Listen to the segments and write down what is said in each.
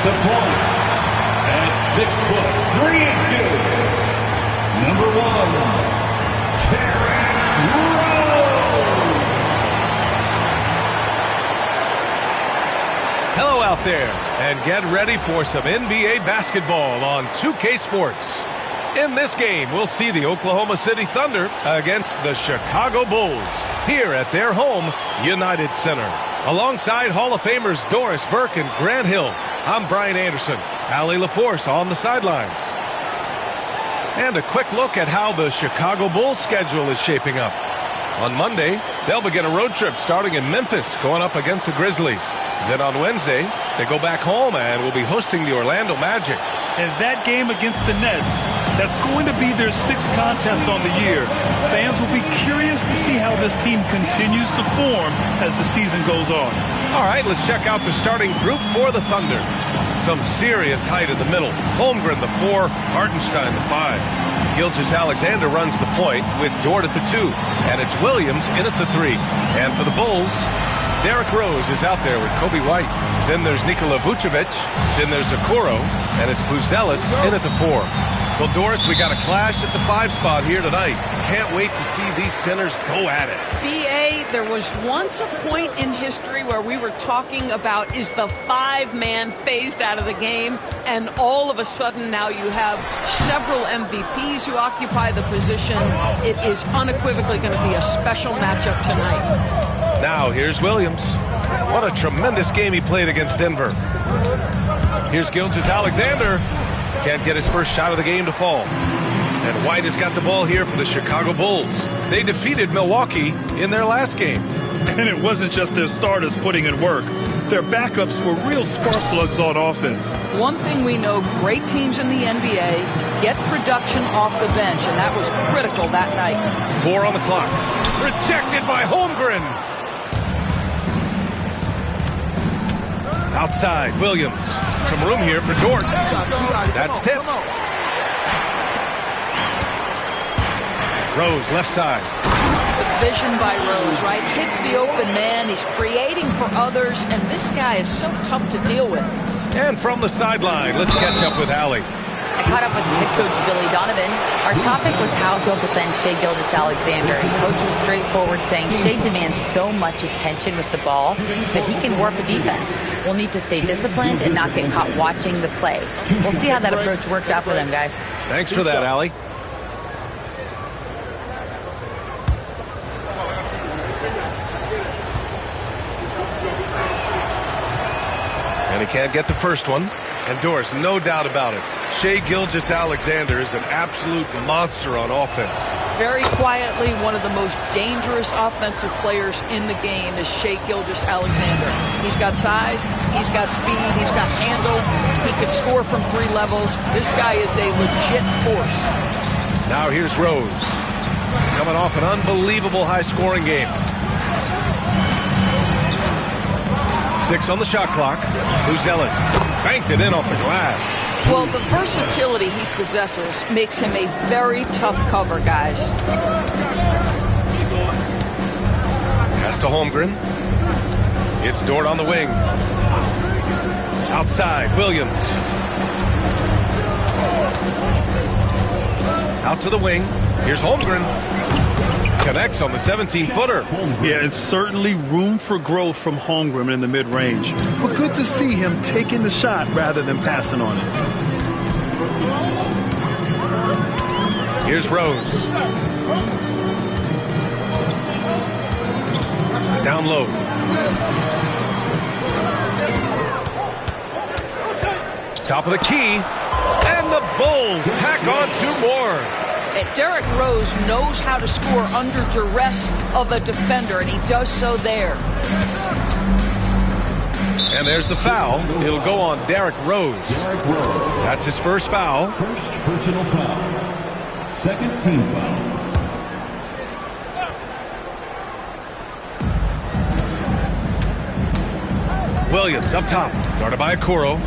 the point, at 6'3", number 1, Rose. Hello out there, and get ready for some NBA basketball on 2K Sports. In this game, we'll see the Oklahoma City Thunder against the Chicago Bulls here at their home, United Center. Alongside Hall of Famers Doris Burke and Grant Hill, I'm Brian Anderson. Allie LaForce on the sidelines. And a quick look at how the Chicago Bulls schedule is shaping up. On Monday, they'll begin a road trip starting in Memphis, going up against the Grizzlies. Then on Wednesday, they go back home and will be hosting the Orlando Magic. And that game against the Nets, that's going to be their 6th contest on the year. Fans will be curious to see how this team continues to form as the season goes on. All right, let's check out the starting group for the Thunder. Some serious height in the middle. Holmgren, the 4, Hartenstein, the 5. Gilgeous-Alexander runs the point with Dort at the 2. And it's Williams in at the 3. And for the Bulls, Derrick Rose is out there with Kobe White. Then there's Nikola Vucevic. Then there's Okoro. And it's Buzelis in at the 4. Well, Doris, we got a clash at the 5 spot here tonight. Can't wait to see these centers go at it. B.A., there was once a point in history where we were talking about, is the 5-man phased out of the game? And all of a sudden now you have several MVPs who occupy the position. It is unequivocally going to be a special matchup tonight. Now here's Williams. What a tremendous game he played against Denver. Here's Gilgeous-Alexander. Can't get his first shot of the game to fall. And White has got the ball here for the Chicago Bulls. They defeated Milwaukee in their last game. And it wasn't just their starters putting in work. Their backups were real spark plugs on offense. One thing we know, great teams in the NBA get production off the bench, and that was critical that night. 4 on the clock. Rejected by Holmgren. Outside, Williams. Some room here for Dort. That's tipped. Rose, left side. The vision by Rose, right? Hits the open man. He's creating for others, and this guy is so tough to deal with. And from the sideline, let's catch up with Allie. I caught up with head coach Billy Donovan. Our topic was how he'll defend Shai Gilgeous-Alexander. And coach was straightforward, saying Shai demands so much attention with the ball that he can warp a defense. We'll need to stay disciplined and not get caught watching the play. We'll see how that approach works out for them, guys. Thanks for that, Allie. And he can't get the first one. And Doris, no doubt about it, Shai Gilgeous-Alexander is an absolute monster on offense. Very quietly, one of the most dangerous offensive players in the game is Shai Gilgeous-Alexander. He's got size, he's got speed, he's got handle. He could score from 3 levels. This guy is a legit force. Now here's Rose, coming off an unbelievable high-scoring game. 6 on the shot clock. Buzelis banked it in off the glass. Well, the versatility he possesses makes him a very tough cover, guys. Pass to Holmgren. It's Dort on the wing. Outside, Williams. Out to the wing. Here's Holmgren. Connects on the 17-footer. Yeah, it's certainly room for growth from Holmgren in the mid-range. But good to see him taking the shot rather than passing on it. Here's Rose. Down low. Top of the key. And the Bulls tack on 2 more. Derrick Rose knows how to score under duress of a defender, and he does so there. And there's the foul. It'll go on Derrick Rose. That's his first foul. First personal foul. Second team foul. Williams up top. Guarded by Okoro.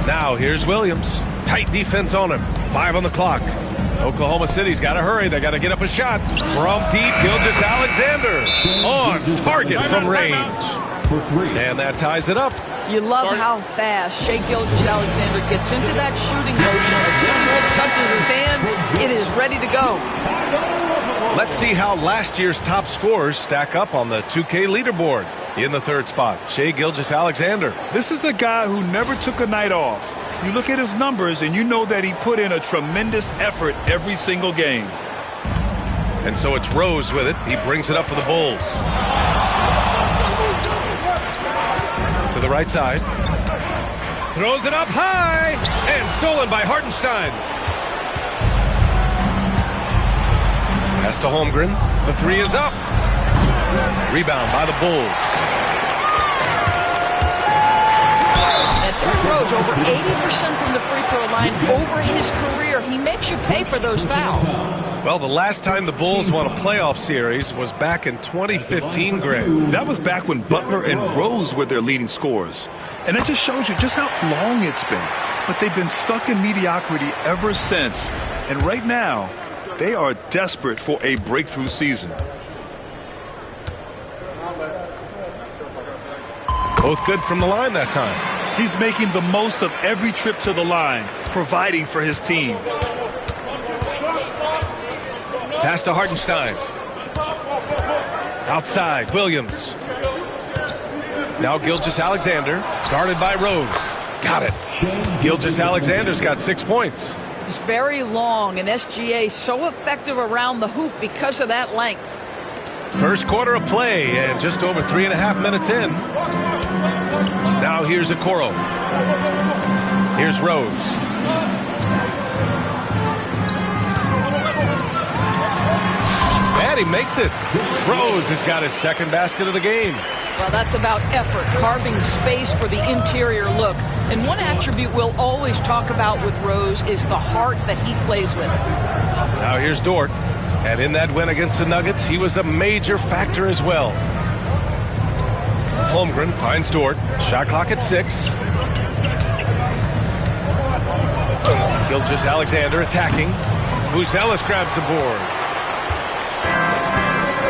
Now here's Williams. Tight defense on him. 5 on the clock. Oklahoma City's got to hurry. They got to get up a shot. From deep, Gilgeous-Alexander on target from range. for three. And that ties it up. You love how fast Shai Gilgeous-Alexander gets into that shooting motion. As soon as it touches his hands, it is ready to go. Let's see how last year's top scorers stack up on the 2K leaderboard. In the third spot, Shai Gilgeous-Alexander. This is a guy who never took a night off. You look at his numbers and you know that he put in a tremendous effort every single game. And so it's Rose with it. He brings it up for the Bulls. To the right side. Throws it up high. And stolen by Hartenstein. Pass to Holmgren. The three is up. Rebound by the Bulls. Derrick Rose over 80% from the free throw line over his career. He makes you pay for those fouls. Well, the last time the Bulls won a playoff series was back in 2015, Greg. That was back when Butler and Rose were their leading scorers. And that just shows you just how long it's been. But they've been stuck in mediocrity ever since. And right now, they are desperate for a breakthrough season. Both good from the line that time. He's making the most of every trip to the line, providing for his team. Pass to Hartenstein. Outside, Williams. Now Gilgeous-Alexander, guarded by Rose. Got it. Gilgeous-Alexander's got 6 points. He's very long, and SGA so effective around the hoop because of that length. First quarter of play, and just over 3.5 minutes in. Now here's Okoro. Here's Rose. And he makes it. Rose has got his second basket of the game. Well, that's about effort, carving space for the interior look. And one attribute we'll always talk about with Rose is the heart that he plays with. Now here's Dort. And in that win against the Nuggets, he was a major factor as well. Holmgren finds Dort. Shot clock at 6. Gilgeous-Alexander attacking. Buzelis grabs the board.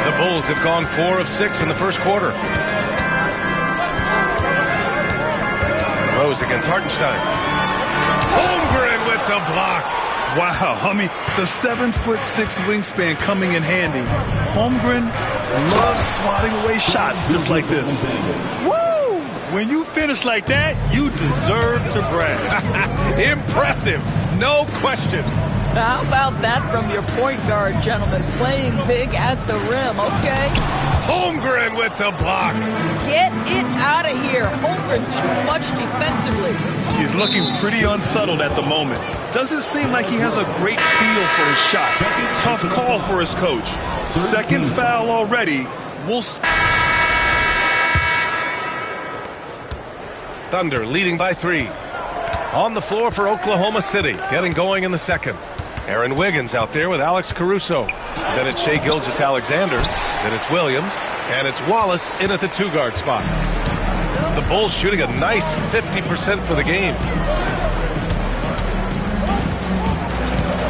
The Bulls have gone 4 of 6 in the first quarter. Rose against Hartenstein. Holmgren with the block. Wow, I mean, the 7'6" wingspan coming in handy. Holmgren loves swatting away shots just like this. Woo! When you finish like that, you deserve to brag. Impressive, no question. How about that from your point guard, gentlemen? Playing big at the rim, okay? Holmgren with the block. Get it out of here. Holmgren too much defensively. He's looking pretty unsettled at the moment. Doesn't seem like he has a great feel for his shot. Tough call for his coach. Second foul already. We'll see. Thunder leading by 3. On the floor for Oklahoma City. Getting going in the second. Aaron Wiggins out there with Alex Caruso. Then it's Shai Gilgeous-Alexander. Then it's Williams. And it's Wallace in at the 2-guard spot. The Bulls shooting a nice 50% for the game.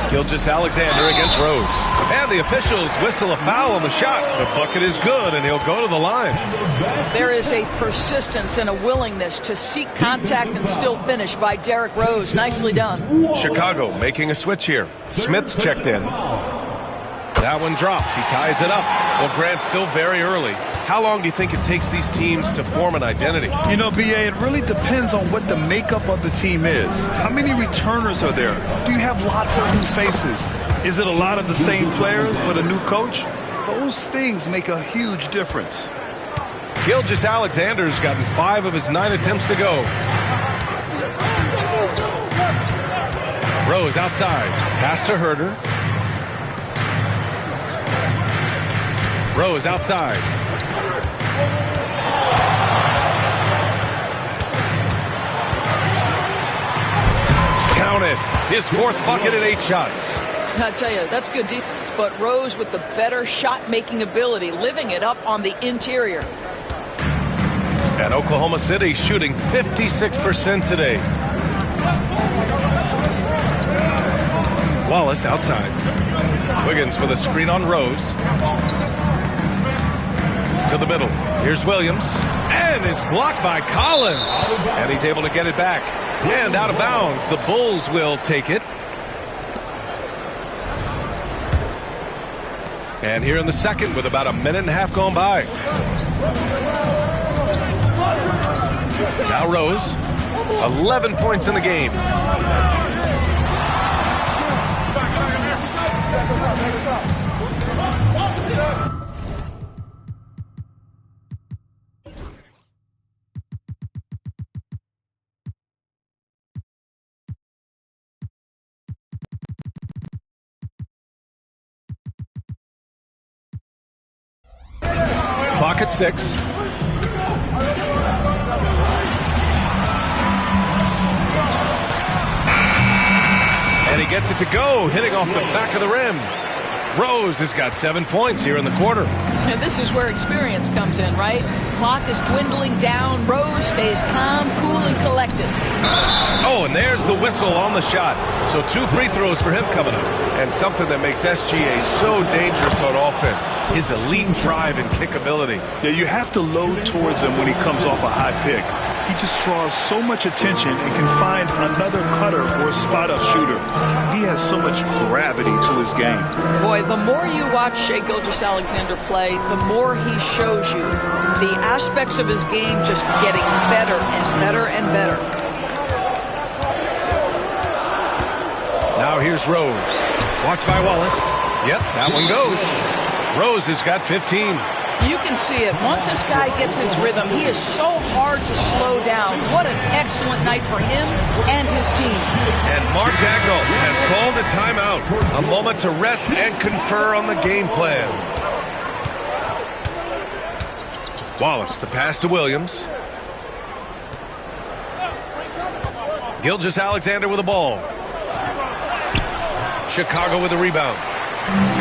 Gilgeous-Alexander against Rose. And the officials whistle a foul on the shot. The bucket is good, and he'll go to the line. There is a persistence and a willingness to seek contact and still finish by Derrick Rose. Nicely done. Chicago making a switch here. Smith's checked in. That one drops. He ties it up. Well, Grant, still very early. How long do you think it takes these teams to form an identity? You know, B.A., it really depends on what the makeup of the team is. How many returners are there? Do you have lots of new faces? Is it a lot of the same players but a new coach? Those things make a huge difference. Gilgeous-Alexander's gotten 5 of his 9 attempts to go. Rose outside. Pass to Herter. Rose outside. Count it. His 4th bucket at 8 shots. I tell you, that's good defense. But Rose with the better shot-making ability, living it up on the interior. And Oklahoma City shooting 56% today. Wallace outside. Wiggins with a screen on Rose. To the middle. Here's Williams. And it's blocked by Collins. And he's able to get it back. And out of bounds. The Bulls will take it. And here in the second with about a minute and a half gone by. Now Rose. 11 points in the game. Clock at 6. And he gets it to go, hitting off the back of the rim. Rose has got 7 points here in the quarter. And this is where experience comes in, right? Clock is dwindling down. Rose stays calm, cool, and collected. Oh, and there's the whistle on the shot. So 2 free throws for him coming up. And something that makes SGA so dangerous on offense, his elite drive and kick ability. Yeah, you have to load towards him when he comes off a high pick. He just draws so much attention and can find another cutter or spot-up shooter. He has so much gravity to his game. Boy, the more you watch Shai Gilgeous-Alexander play, the more he shows you the aspects of his game just getting better and better and better. Now here's Rose. Watched by Wallace. Yep, that one goes. Rose has got 15. You can see it. Once this guy gets his rhythm, he is so hard to slow down. What an excellent night for him and his team. And Mark Dagnall has called a timeout. A moment to rest and confer on the game plan. Wallace, the pass to Williams. Gilgeous-Alexander with the ball. Chicago with a rebound.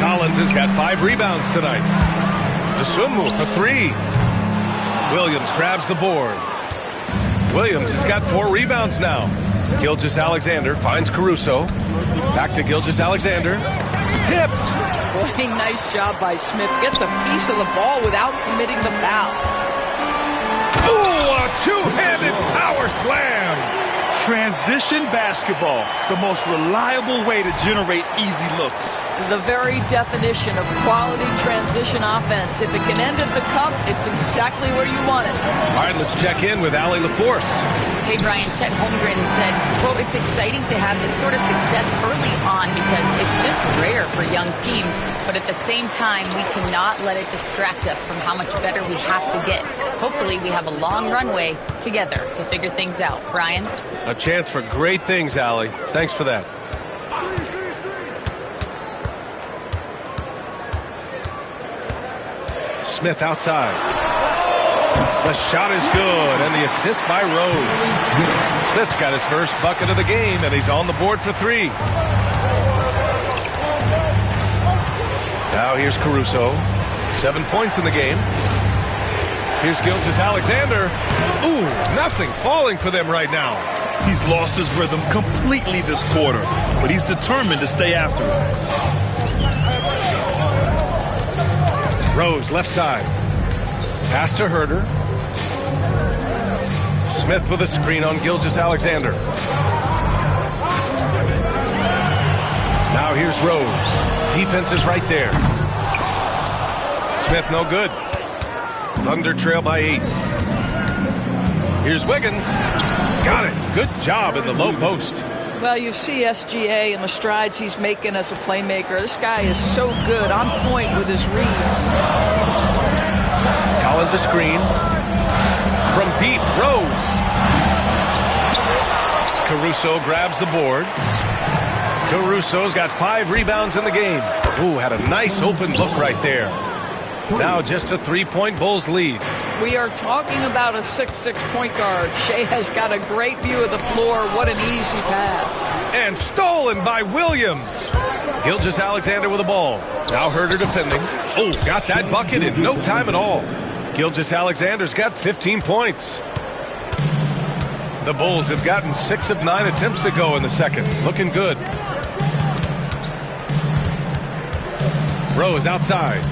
Collins has got 5 rebounds tonight. Dosunmu for 3. Williams grabs the board. Williams has got 4 rebounds now. Gilgeous-Alexander finds Caruso. Back to Gilgeous-Alexander. Tipped. Boy, nice job by Smith. Gets a piece of the ball without committing the foul. Ooh, a 2-handed power slam. Transition basketball, the most reliable way to generate easy looks. The very definition of quality transition offense. If it can end at the cup, it's exactly where you want it. All right, let's check in with Allie LaForce. Hey, Brian, Chet Holmgren said, quote, "It's exciting to have this sort of success early on because it's just rare for young teams. But at the same time, we cannot let it distract us from how much better we have to get. Hopefully, we have a long runway together to figure things out." Brian? A chance for great things, Allie. Thanks for that. Smith outside. The shot is good, and the assist by Rose. Smith's got his first bucket of the game, and he's on the board for 3. Now here's Caruso. 7 points in the game. Here's Gilgeous-Alexander. Ooh, nothing falling for them right now. He's lost his rhythm completely this quarter, but he's determined to stay after it. Rose, left side. Pass to Herter. Smith with a screen on Gilgeous-Alexander. Now here's Rose. Defense is right there. Smith no good. Thunder trail by 8. Here's Wiggins. Got it. Good job in the low post. Well, you see SGA and the strides he's making as a playmaker. This guy is so good, on point with his reads. Collins a screen. From deep, Rose. Caruso grabs the board. Caruso's got 5 rebounds in the game. Ooh, had a nice open look right there. Now just a 3-point Bulls lead. We are talking about a 6'6" point guard. Shai has got a great view of the floor. What an easy pass. And stolen by Williams. Gilgeous-Alexander with the ball. Now Herter defending. Oh, got that bucket in no time at all. Gilgeous-Alexander's got 15 points. The Bulls have gotten 6 of 9 attempts to go in the second. Looking good. Rose outside.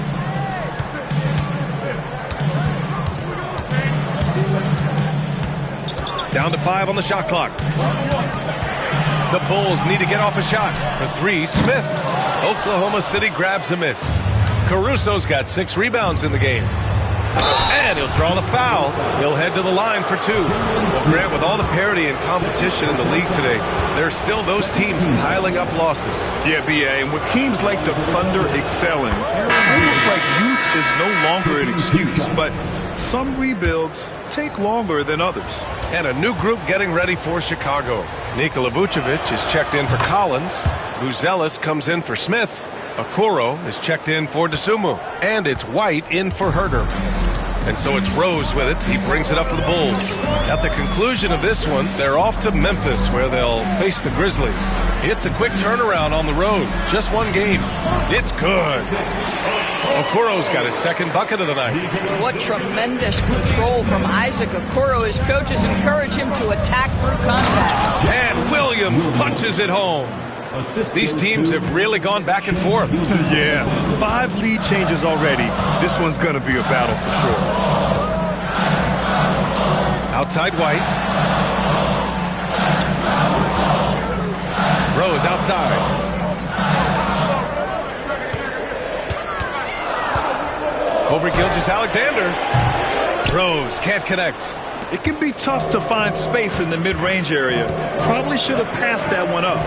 Down to 5 on the shot clock. The Bulls need to get off a shot. For 3, Smith. Oklahoma City grabs a miss. Caruso's got 6 rebounds in the game. And he'll draw the foul. He'll head to the line for 2. Well, Grant, with all the parity and competition in the league today, there are still those teams piling up losses. Yeah, B.A., and with teams like the Thunder excelling, it's almost like youth is no longer an excuse, but some rebuilds take longer than others. And a new group getting ready for Chicago. Nikola Vucevic is checked in for Collins. Buzelis comes in for Smith. Okoro is checked in for DeSumo. And it's White in for Herter. And so it's Rose with it. He brings it up for the Bulls. At the conclusion of this one, they're off to Memphis, where they'll face the Grizzlies. It's a quick turnaround on the road. Just one game. It's good. Okoro's got his second bucket of the night. What tremendous control from Isaac Okoro. His coaches encourage him to attack through contact. And Williams punches it home. These teams have really gone back and forth. Yeah, 5 lead changes already. This one's going to be a battle for sure. Outside White. Rose outside. Over Gilgeous-Alexander. Rose can't connect. It can be tough to find space in the mid-range area. Probably should have passed that one up.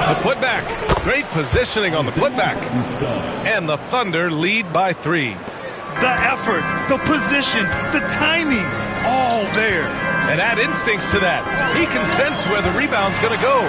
The putback. Great positioning on the putback. And the Thunder lead by 3. The effort, the position, the timing, all there. And add instincts to that. He can sense where the rebound's going to go.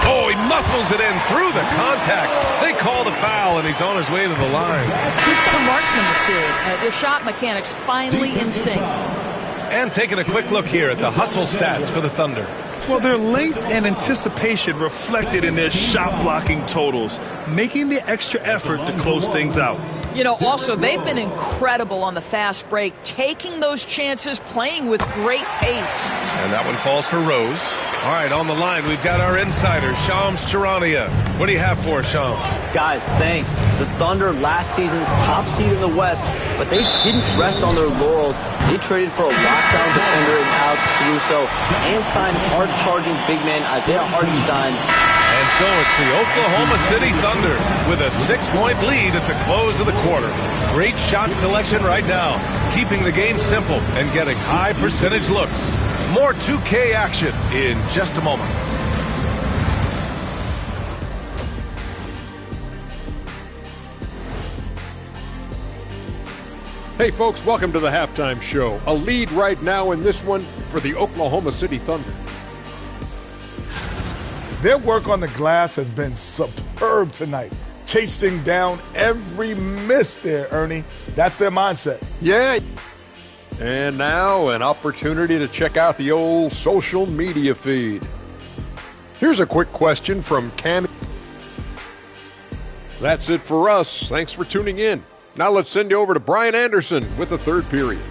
Oh, he muscles it in through the contact. They call the foul, and he's on his way to the line. He's been a marksman this period. Their shot mechanics finally in sync. And taking a quick look here at the hustle stats for the Thunder. Well, their length and anticipation reflected in their shot blocking totals, making the extra effort to close things out. You know, also, they've been incredible on the fast break, taking those chances, playing with great pace. And that one falls for Rose. All right, on the line, we've got our insider, Shams Charania. What do you have for us, Shams? Guys, thanks. The Thunder last season's top seed in the West, but they didn't rest on their laurels. They traded for a lockdown defender in Alex Caruso and signed hard-charging big man Isaiah Hartenstein. And so it's the Oklahoma City Thunder with a 6-point lead at the close of the quarter. Great shot selection right now, keeping the game simple and getting high percentage looks. More 2K action in just a moment. Hey folks, welcome to the halftime show. A lead right now in this one for the Oklahoma City Thunder. Their work on the glass has been superb tonight. Chasing down every miss there, Ernie. That's their mindset. Yeah. And now an opportunity to check out the old social media feed. Here's a quick question from Cam. That's it for us. Thanks for tuning in. Now let's send you over to Brian Anderson with the third period.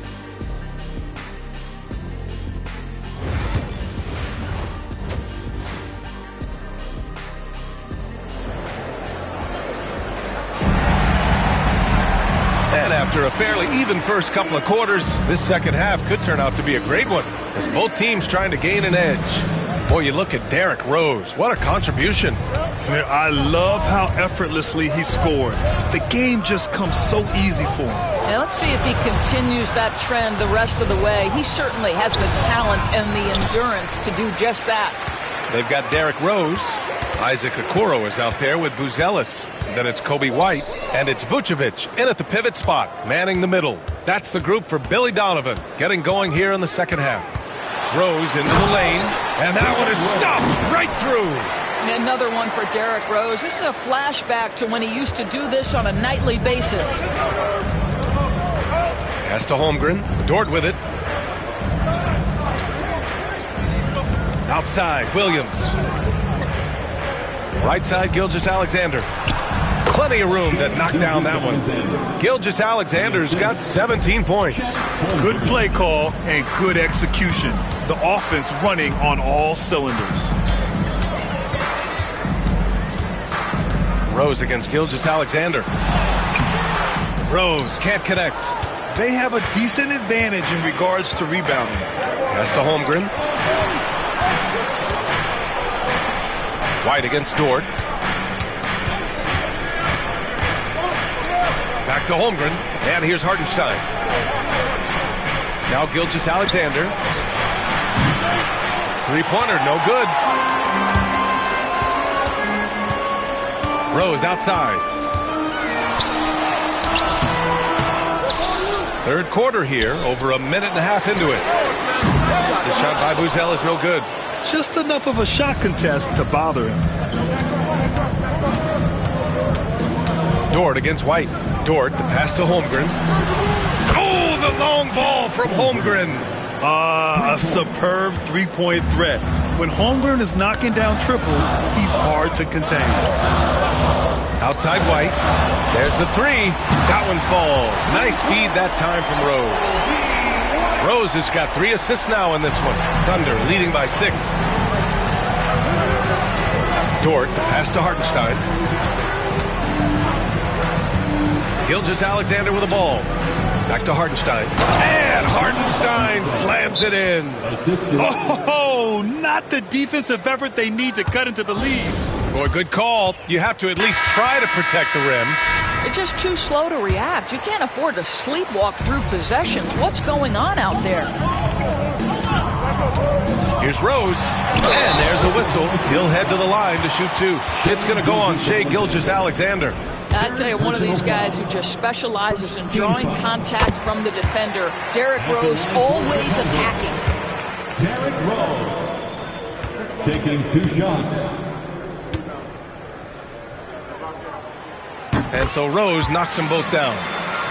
After a fairly even first couple of quarters, this second half could turn out to be a great one, as both teams trying to gain an edge. Boy, you look at Derrick Rose. What a contribution. I love how effortlessly he scored. The game just comes so easy for him. Now let's see if he continues that trend the rest of the way. He certainly has the talent and the endurance to do just that. They've got Derrick Rose. Isaac Okoro is out there with Buzelis. Then it's Kobe White, and it's Vucevic in at the pivot spot, manning the middle. That's the group for Billy Donovan, getting going here in the second half. Rose into the lane, and that one is stopped right through. Another one for Derrick Rose. This is a flashback to when he used to do this on a nightly basis. Pass to Holmgren. Dort with it. Outside, Williams. Right side, Gilgeous-Alexander. Plenty of room to knock down that one. Gilgeous-Alexander's got 17 points. Good play call and good execution. The offense running on all cylinders. Rose against Gilgeous-Alexander. Rose can't connect. they have a decent advantage in regards to rebounding. Pass to Holmgren. White against Dort. Back to Holmgren. And here's Hartenstein. Now Gilgeous-Alexander. Three-pointer, no good. Rose outside. Third quarter here, over a minute and a half into it. The shot by Buzel is no good. Just enough of a shot contest to bother him. Dort against White. Dort, the pass to Holmgren. Oh, the long ball from Holmgren. A superb three-point threat. When Holmgren is knocking down triples, he's hard to contain. Outside White. There's the three. That one falls. Nice feed that time from Rose. Rose has got 3 assists now in this one. Thunder leading by 6. Dort, the pass to Hartenstein. Gilgeous-Alexander with the ball. Back to Hartenstein. And Hartenstein slams it in. Oh, not the defensive effort they need to cut into the lead. Boy, good call. You have to at least try to protect the rim. They're just too slow to react. You can't afford to sleepwalk through possessions. What's going on out there? Here's Rose. And there's a whistle. He'll head to the line to shoot 2. It's going to go on Shai Gilgeous-Alexander. I tell you, one of these guys who just specializes in drawing contact from the defender. Derrick Rose always attacking. Derrick Rose taking 2 shots. And so Rose knocks them both down.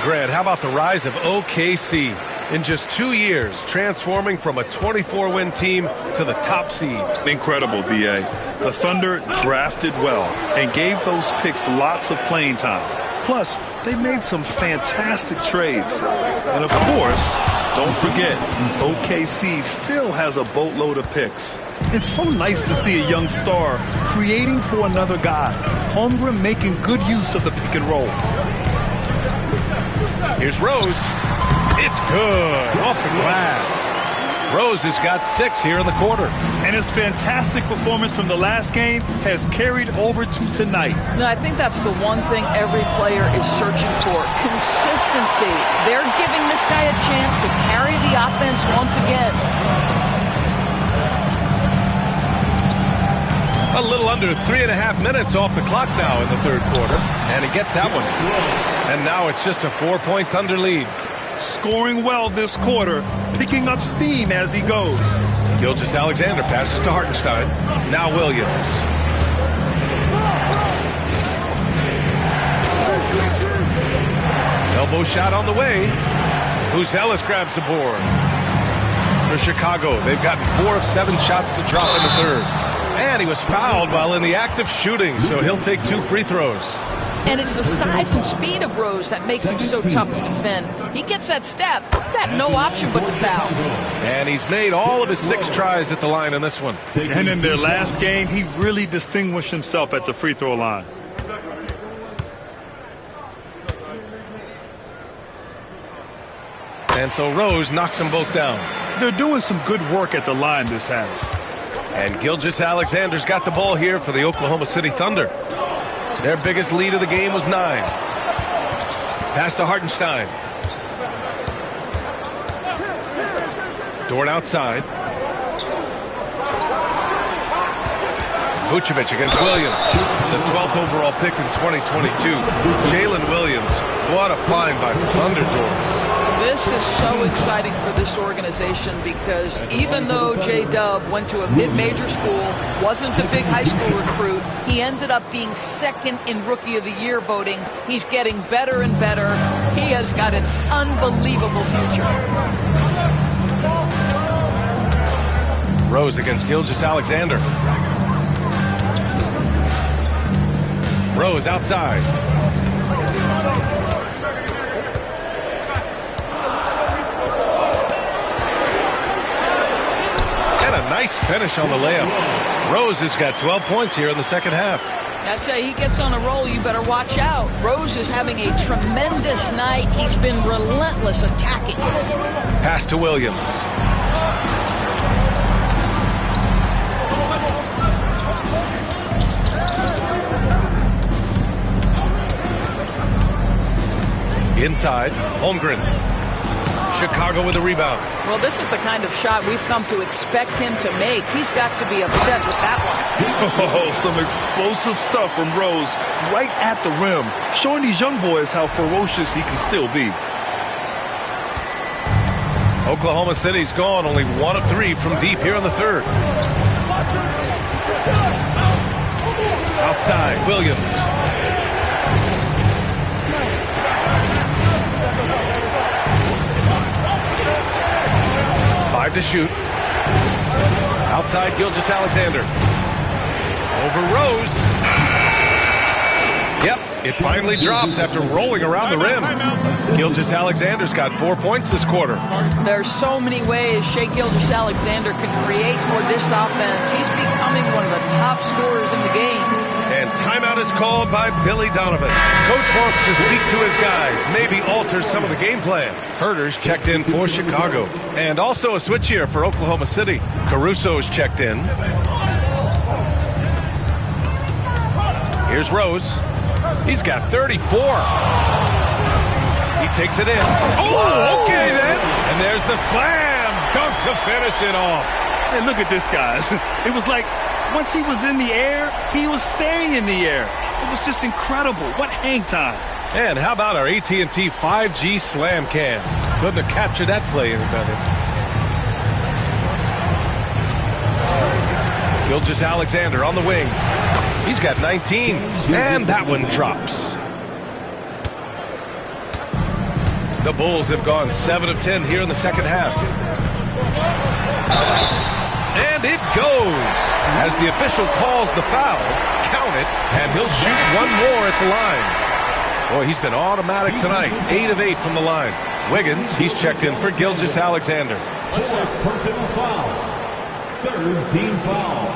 Grant, how about the rise of OKC? In just 2 years, transforming from a 24-win team to the top seed. Incredible, B.A. The Thunder drafted well and gave those picks lots of playing time. Plus, they made some fantastic trades. And of course, don't forget, OKC still has a boatload of picks. It's so nice to see a young star creating for another guy. Holmgren making good use of the pick and roll. Here's Rose. It's good. Off the glass. Rose has got 6 here in the quarter. And his fantastic performance from the last game has carried over to tonight. No, I think that's the one thing every player is searching for. Consistency. They're giving this guy a chance to carry the offense once again. A little under 3.5 minutes off the clock now in the third quarter. And he gets that one. And now it's just a 4-point Thunder lead. Scoring well this quarter, picking up steam as he goes. Gilgeous-Alexander passes to Hartenstein. Now Williams. Elbow shot on the way. Buzel grabs the board. For Chicago, they've gotten 4 of 7 shots to drop in the third. And he was fouled while in the act of shooting, so he'll take 2 free throws. And it's the size and speed of Rose that makes him so tough to defend. He gets that step, got no option but to foul. And he's made all of his 6 tries at the line in this one. And in their last game, he really distinguished himself at the free throw line. And so Rose knocks them both down. They're doing some good work at the line this half. And Gilgeous-Alexander's got the ball here for the Oklahoma City Thunder. Their biggest lead of the game was 9. Pass to Hartenstein. Dort outside. Vucevic against Williams, the 12th overall pick in 2022. Jalen Williams, what a find by the Thunder Doors. This is so exciting for this organization because even though J-Dub went to a mid-major school, wasn't a big high school recruit, he ended up being 2nd in Rookie of the Year voting. He's getting better and better. He has got an unbelievable future. Rose against Gilgeous-Alexander. Rose outside. Nice finish on the layup. Rose has got 12 points here in the second half. I'd say he gets on a roll, you better watch out. Rose is having a tremendous night. He's been relentless attacking. Pass to Williams. Inside, Holmgren. Chicago with the rebound. Well, this is the kind of shot we've come to expect him to make. He's got to be upset with that one. Oh, some explosive stuff from Rose right at the rim, showing these young boys how ferocious he can still be. Oklahoma City's gone only 1 of 3 from deep here in the third. Outside, Williams. To shoot. Outside, Gilgeous-Alexander. Over Rose. Yep, it finally drops after rolling around the rim. Gilgeous-Alexander's got 4 points this quarter. There's so many ways Shai Gilgeous-Alexander can create for this offense. He's becoming one of the top scorers in the game. And timeout is called by Billy Donovan. Coach wants to speak to his guys, maybe alter some of the game plan. Herder's checked in for Chicago. And also a switch here for Oklahoma City. Caruso's checked in. Here's Rose. He's got 34. He takes it in. Oh, okay then. And there's the slam dunk to finish it off. Hey, look at this, guys. It was like once he was in the air, he was staying in the air. It was just incredible. What hang time. And how about our AT&T 5G slam cam? Couldn't have captured that play any better. Gilgeous-Alexander on the wing. He's got 19. And that one drops. The Bulls have gone 7 of 10 here in the second half. And it goes. As the official calls the foul, count it, and he'll shoot one more at the line. Boy, he's been automatic tonight. 8 of 8 from the line. Wiggins, he's checked in for Gilgeous-Alexander. Personal foul. Third team foul.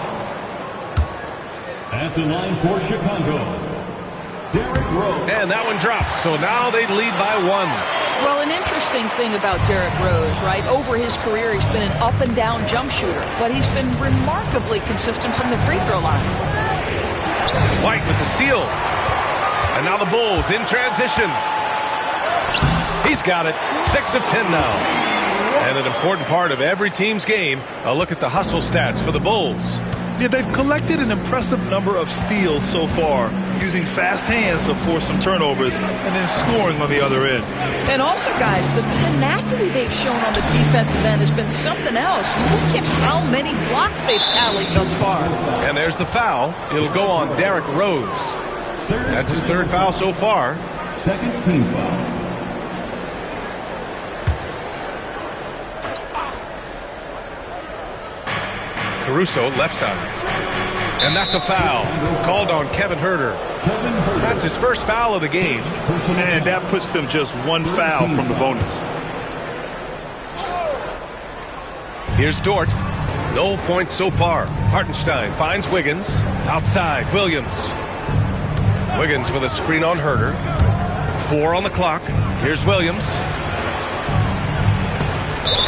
At the line for Chicago, Derrick Rose. And that one drops, so now they lead by 1. Well, an interesting thing about Derrick Rose, right? Over his career, he's been an up-and-down jump shooter, but he's been remarkably consistent from the free throw line. White with the steal. And now the Bulls in transition. He's got it. 6 of 10 now. And an important part of every team's game, a look at the hustle stats for the Bulls. Yeah, they've collected an impressive number of steals so far, using fast hands to force some turnovers and then scoring on the other end. And also, guys, the tenacity they've shown on the defensive end has been something else. Look at how many blocks they've tallied thus far. And there's the foul. It'll go on Derrick Rose. That's his 3rd foul so far. Second team foul. Caruso, left side. And that's a foul. Called on Kevin Herder. That's his first foul of the game. And that puts them just 1 foul from the bonus. Here's Dort. No points so far. Hartenstein finds Wiggins. Outside, Williams. Wiggins with a screen on Herder. 4 on the clock. Here's Williams.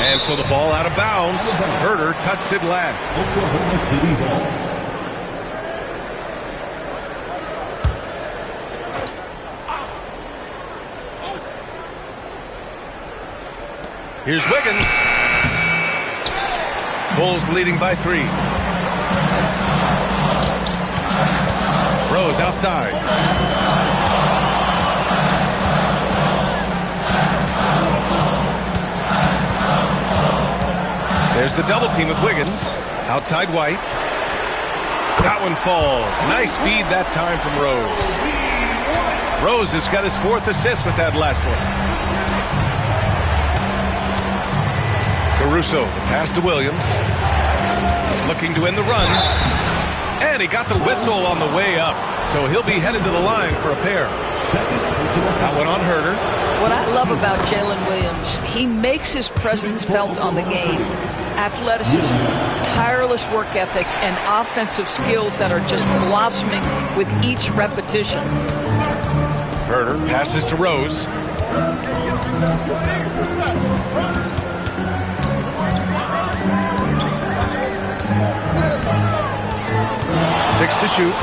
And so the ball out of bounds. Herder touched it last. Oklahoma City ball. Here's Wiggins. Bulls leading by 3. Rose outside. There's the double team with Wiggins. Outside White. That one falls. Nice feed that time from Rose. Rose has got his 4th assist with that last one. Caruso, pass to Williams. Looking to end the run. And he got the whistle on the way up. So he'll be headed to the line for a pair. That one on Herder. What I love about Jalen Williams, he makes his presence felt on the game. athleticism, tireless work ethic, and offensive skills that are just blossoming with each repetition. Herder passes to Rose. Six to shoot.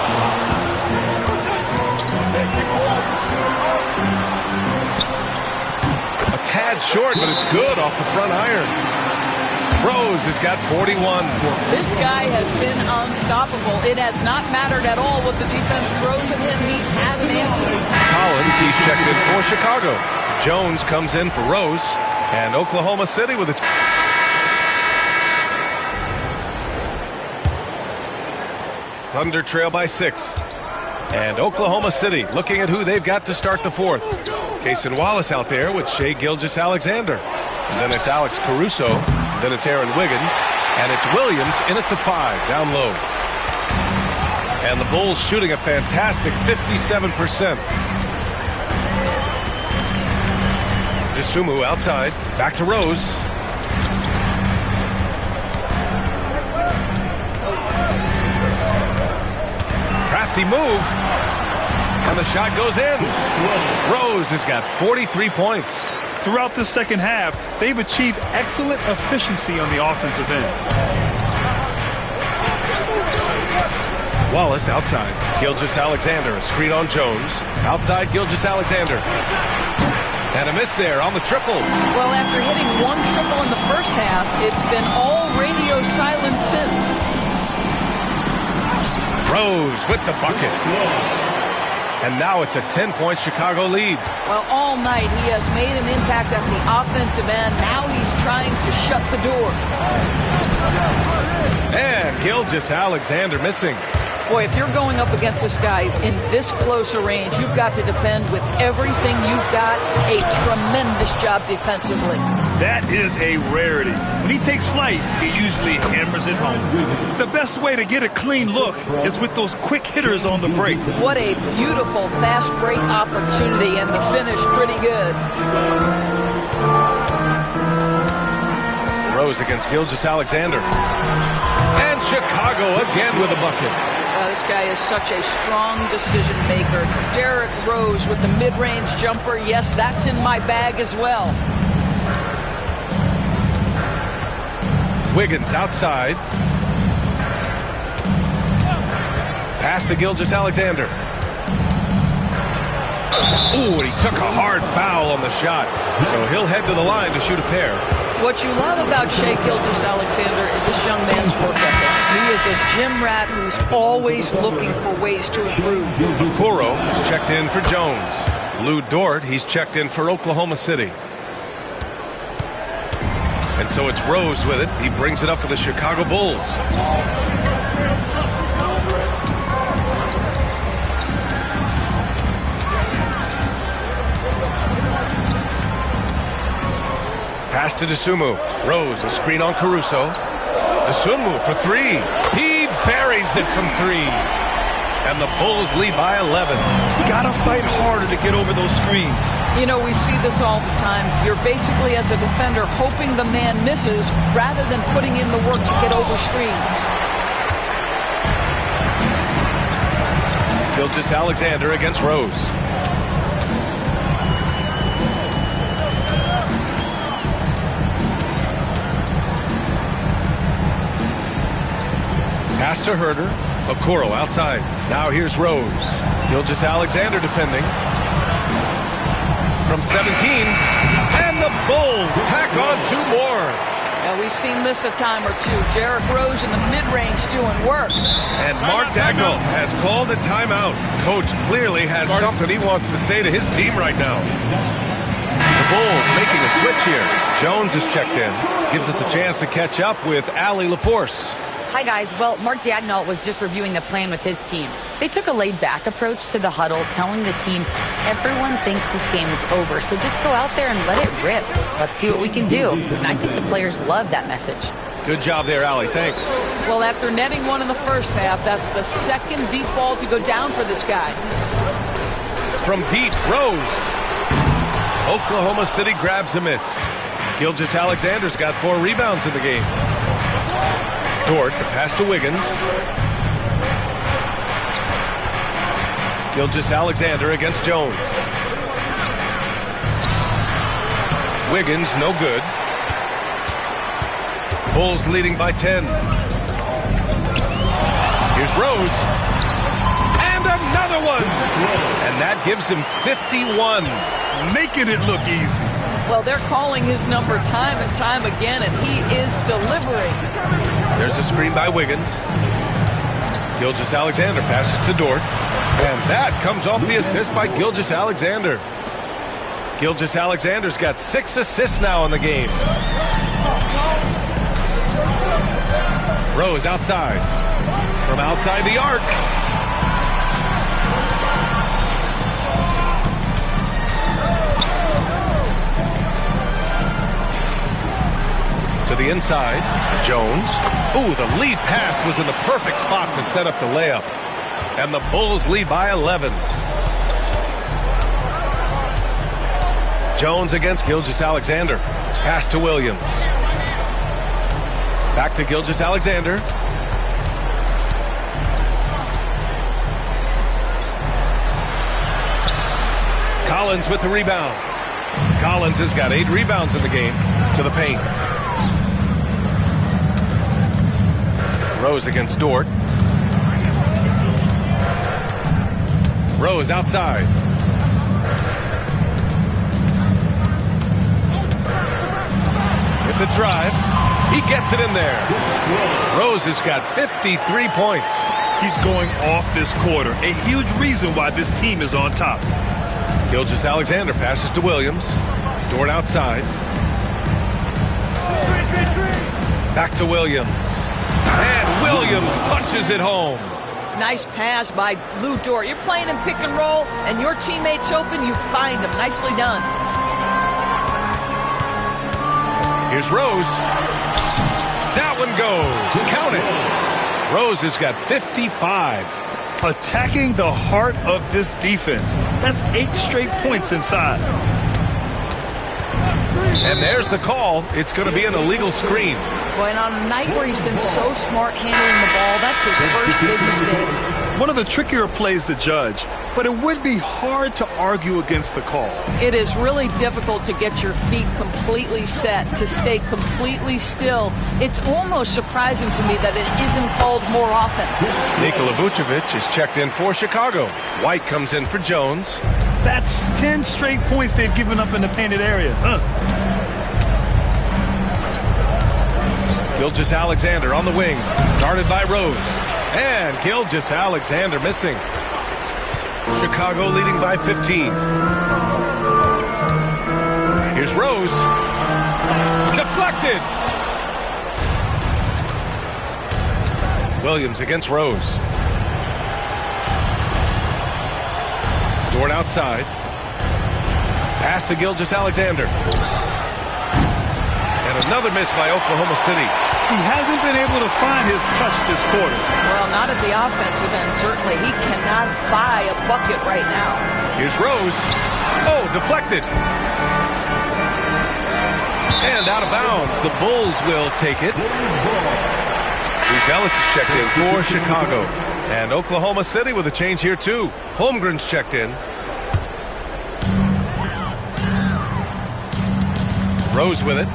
A tad short, but it's good off the front iron. Rose has got 41. This guy has been unstoppable. It has not mattered at all what the defense throws at him. He's had an answer. Collins, he's checked in for Chicago. Jones comes in for Rose. And Oklahoma City with a... Thunder trail by 6. And Oklahoma City looking at who they've got to start the fourth. Cason Wallace out there with Shai Gilgeous-Alexander. And then it's Alex Caruso. Then it's Aaron Wiggins. And it's Williams in at the 5, down low. And the Bulls shooting a fantastic 57%. Dosunmu outside. Back to Rose. Crafty move. And the shot goes in. Rose has got 43 points. Throughout the second half, they've achieved excellent efficiency on the offensive end. Wallace outside. Gilgeous-Alexander, a screen on Jones. Outside Gilgeous-Alexander. And a miss there on the triple. Well, after hitting one triple in the first half, it's been all radio silence since. Rose with the bucket. And now it's a 10-point Chicago lead. Well, all night he has made an impact at the offensive end. Now he's trying to shut the door. And Gilgeous-Alexander missing. Boy, if you're going up against this guy in this close a range, you've got to defend with everything you've got. A tremendous job defensively. That is a rarity. When he takes flight, he usually hammers it home. The best way to get a clean look is with those quick hitters on the break. What a beautiful fast break opportunity, and the finish pretty good. Rose against Gilgeous-Alexander. And Chicago again with a bucket. This guy is such a strong decision maker. Derrick Rose with the mid-range jumper. Yes, that's in my bag as well. Wiggins outside. Pass to Gilgeous-Alexander. Ooh, and he took a hard foul on the shot. So he'll head to the line to shoot a pair. What you love about Shai Gilgeous-Alexander is this young man's work ethic. He is a gym rat who's always looking for ways to improve. Okoro is checked in for Jones. Lou Dort, he's checked in for Oklahoma City. And so it's Rose with it. He brings it up for the Chicago Bulls. Pass to Dosunmu. Rose, a screen on Caruso. Dosunmu for 3. He buries it from 3. And the Bulls lead by 11. Gotta fight harder to get over those screens. You know, we see this all the time. You're basically, as a defender, hoping the man misses rather than putting in the work to get over screens. Gilgeous-Alexander against Rose. Pass to Herder. Okoro outside. Now here's Rose. Gilgeous-Alexander defending. From 17. And the Bulls tack on 2 more. Yeah, we've seen this a time or two. Derrick Rose in the mid-range doing work. And Mark Dagnall has called a timeout. Coach clearly has something he wants to say to his team right now. The Bulls making a switch here. Jones is checked in. Gives us a chance to catch up with Allie LaForce. Hi, guys. Well, Mark Dagnall was just reviewing the plan with his team. They took a laid-back approach to the huddle, telling the team, everyone thinks this game is over, so just go out there and let it rip. Let's see what we can do. And I think the players love that message. Good job there, Allie. Thanks. Well, after netting one in the first half, that's the second deep ball to go down for this guy. From deep, Rose. Oklahoma City grabs a miss. Gilgeous-Alexander's got 4 rebounds in the game. Dort, the pass to Wiggins. Gilgeous-Alexander against Jones. Wiggins, no good. Bulls leading by 10. Here's Rose. And another one. And that gives him 51. Making it look easy. Well, they're calling his number time and time again, and he is delivering. There's a screen by Wiggins. Gilgeous-Alexander passes to Dort. And that comes off the assist by Gilgeous-Alexander. Gilgeous-Alexander's got 6 assists now in the game. Rose outside. From outside the arc. To the inside. Jones. Ooh, the lead pass was in the perfect spot to set up the layup. And the Bulls lead by 11. Jones against Gilgeous-Alexander. Pass to Williams. Back to Gilgeous-Alexander. Collins with the rebound. Collins has got 8 rebounds in the game. To the paint. Rose against Dort. Rose outside. With the drive. He gets it in there. Rose has got 53 points. He's going off this quarter. A huge reason why this team is on top. Gilgeous-Alexander passes to Williams. Dort outside. Back to Williams. And Williams punches it home. Nice pass by Lou Dort. You're playing in pick and roll, and your teammate's open, you find him. Nicely done. Here's Rose. That one goes. Count it. Rose has got 55. Attacking the heart of this defense. That's 8 straight points inside. And there's the call. It's going to be an illegal screen. Boy, and on a night where he's been so smart handling the ball, that's his first big mistake. One of the trickier plays to judge, but it would be hard to argue against the call. It is really difficult to get your feet completely set, to stay completely still. It's almost surprising to me that it isn't called more often. Nikola Vucevic is checked in for Chicago. White comes in for Jones. That's 10 straight points they've given up in the painted area. Gilgeous-Alexander on the wing, guarded by Rose. And Gilgeous-Alexander missing. Chicago leading by 15. Here's Rose. Deflected. Williams against Rose. Dort outside. Pass to Gilgeous-Alexander. And another miss by Oklahoma City. He hasn't been able to find his touch this quarter. Well, not at the offensive end, certainly. He cannot buy a bucket right now. Here's Rose. Oh, deflected. And out of bounds. The Bulls will take it. Buzelis is checked in for Chicago. And Oklahoma City with a change here, too. Holmgren's checked in. Rose with it.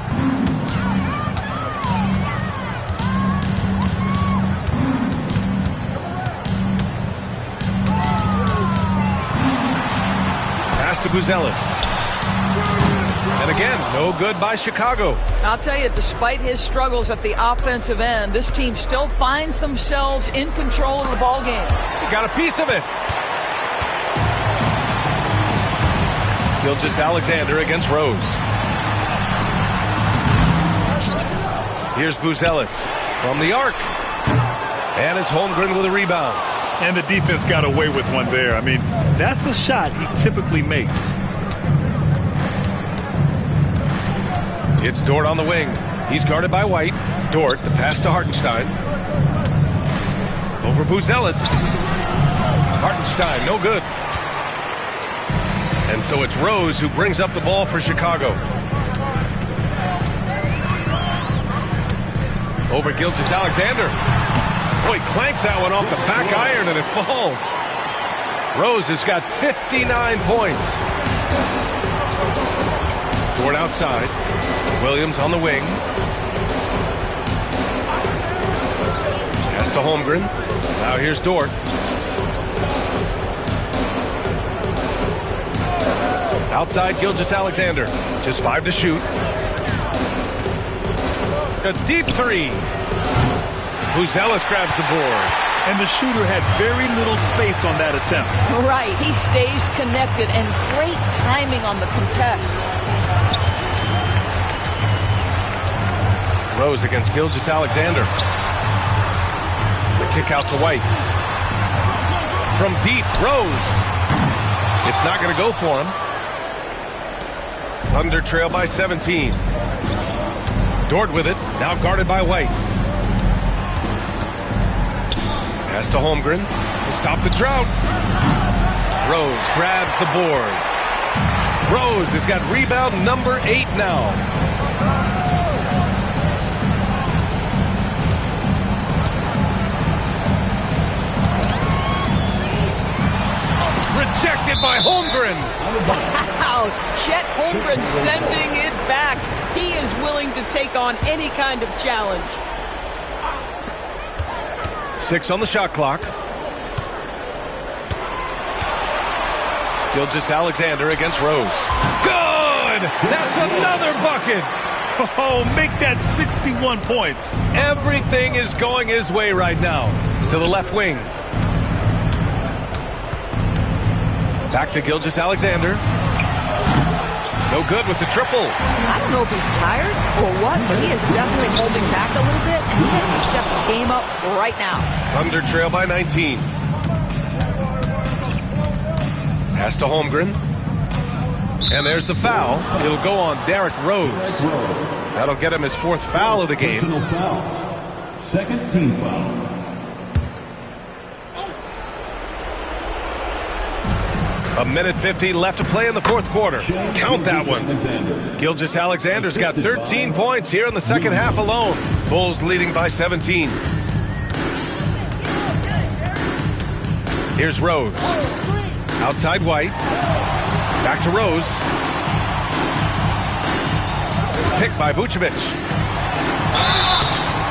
Pass to Buzelis. And again, no good by Chicago. I'll tell you, despite his struggles at the offensive end, this team still finds themselves in control of the ball game. Got a piece of it. Gilgeous-Alexander against Rose. Here's Buzelis from the arc. And it's Holmgren with a rebound. And the defense got away with one there. I mean, that's a shot he typically makes. It's Dort on the wing. He's guarded by White. Dort, the pass to Hartenstein. Over Buzelis. Hartenstein, no good. And so it's Rose who brings up the ball for Chicago. Over Gilgeous-Alexander. Boy, clanks that one off the back iron and it falls. Rose has got 59 points. Dort outside. Williams on the wing. Pass to Holmgren. Now here's Dort. Outside Gilgeous-Alexander. Just 5 to shoot. A deep three. Buzelis grabs the board. And the shooter had very little space on that attempt. Right. He stays connected and great timing on the contest. Rose against Gilgeous-Alexander. The kick out to White. From deep, Rose. It's not going to go for him. Thunder trail by 17. Dort with it, now guarded by White. Pass to Holmgren to stop the drought. Rose grabs the board. Rose has got rebound number 8 now. Rejected by Holmgren. Wow, Chet Holmgren sending it back. He is willing to take on any kind of challenge. 6 on the shot clock. Gilgeous-Alexander against Rose. Good! That's another bucket! Oh, make that 61 points. Everything is going his way right now. To the left wing. Back to Gilgeous-Alexander. No good with the triple. I don't know if he's tired or what, but he is definitely holding back a little bit, and he has to step his game up right now. Thunder trail by 19. Pass to Holmgren. And there's the foul. It'll go on Derrick Rose. That'll get him his 4th foul of the game. Personal foul. Second team foul. A minute 50 left to play in the 4th quarter. Count that one. Gilgeous-Alexander's got 13 points here in the second half alone. Bulls leading by 17. Here's Rose. Outside White. Back to Rose. Picked by Vucevic.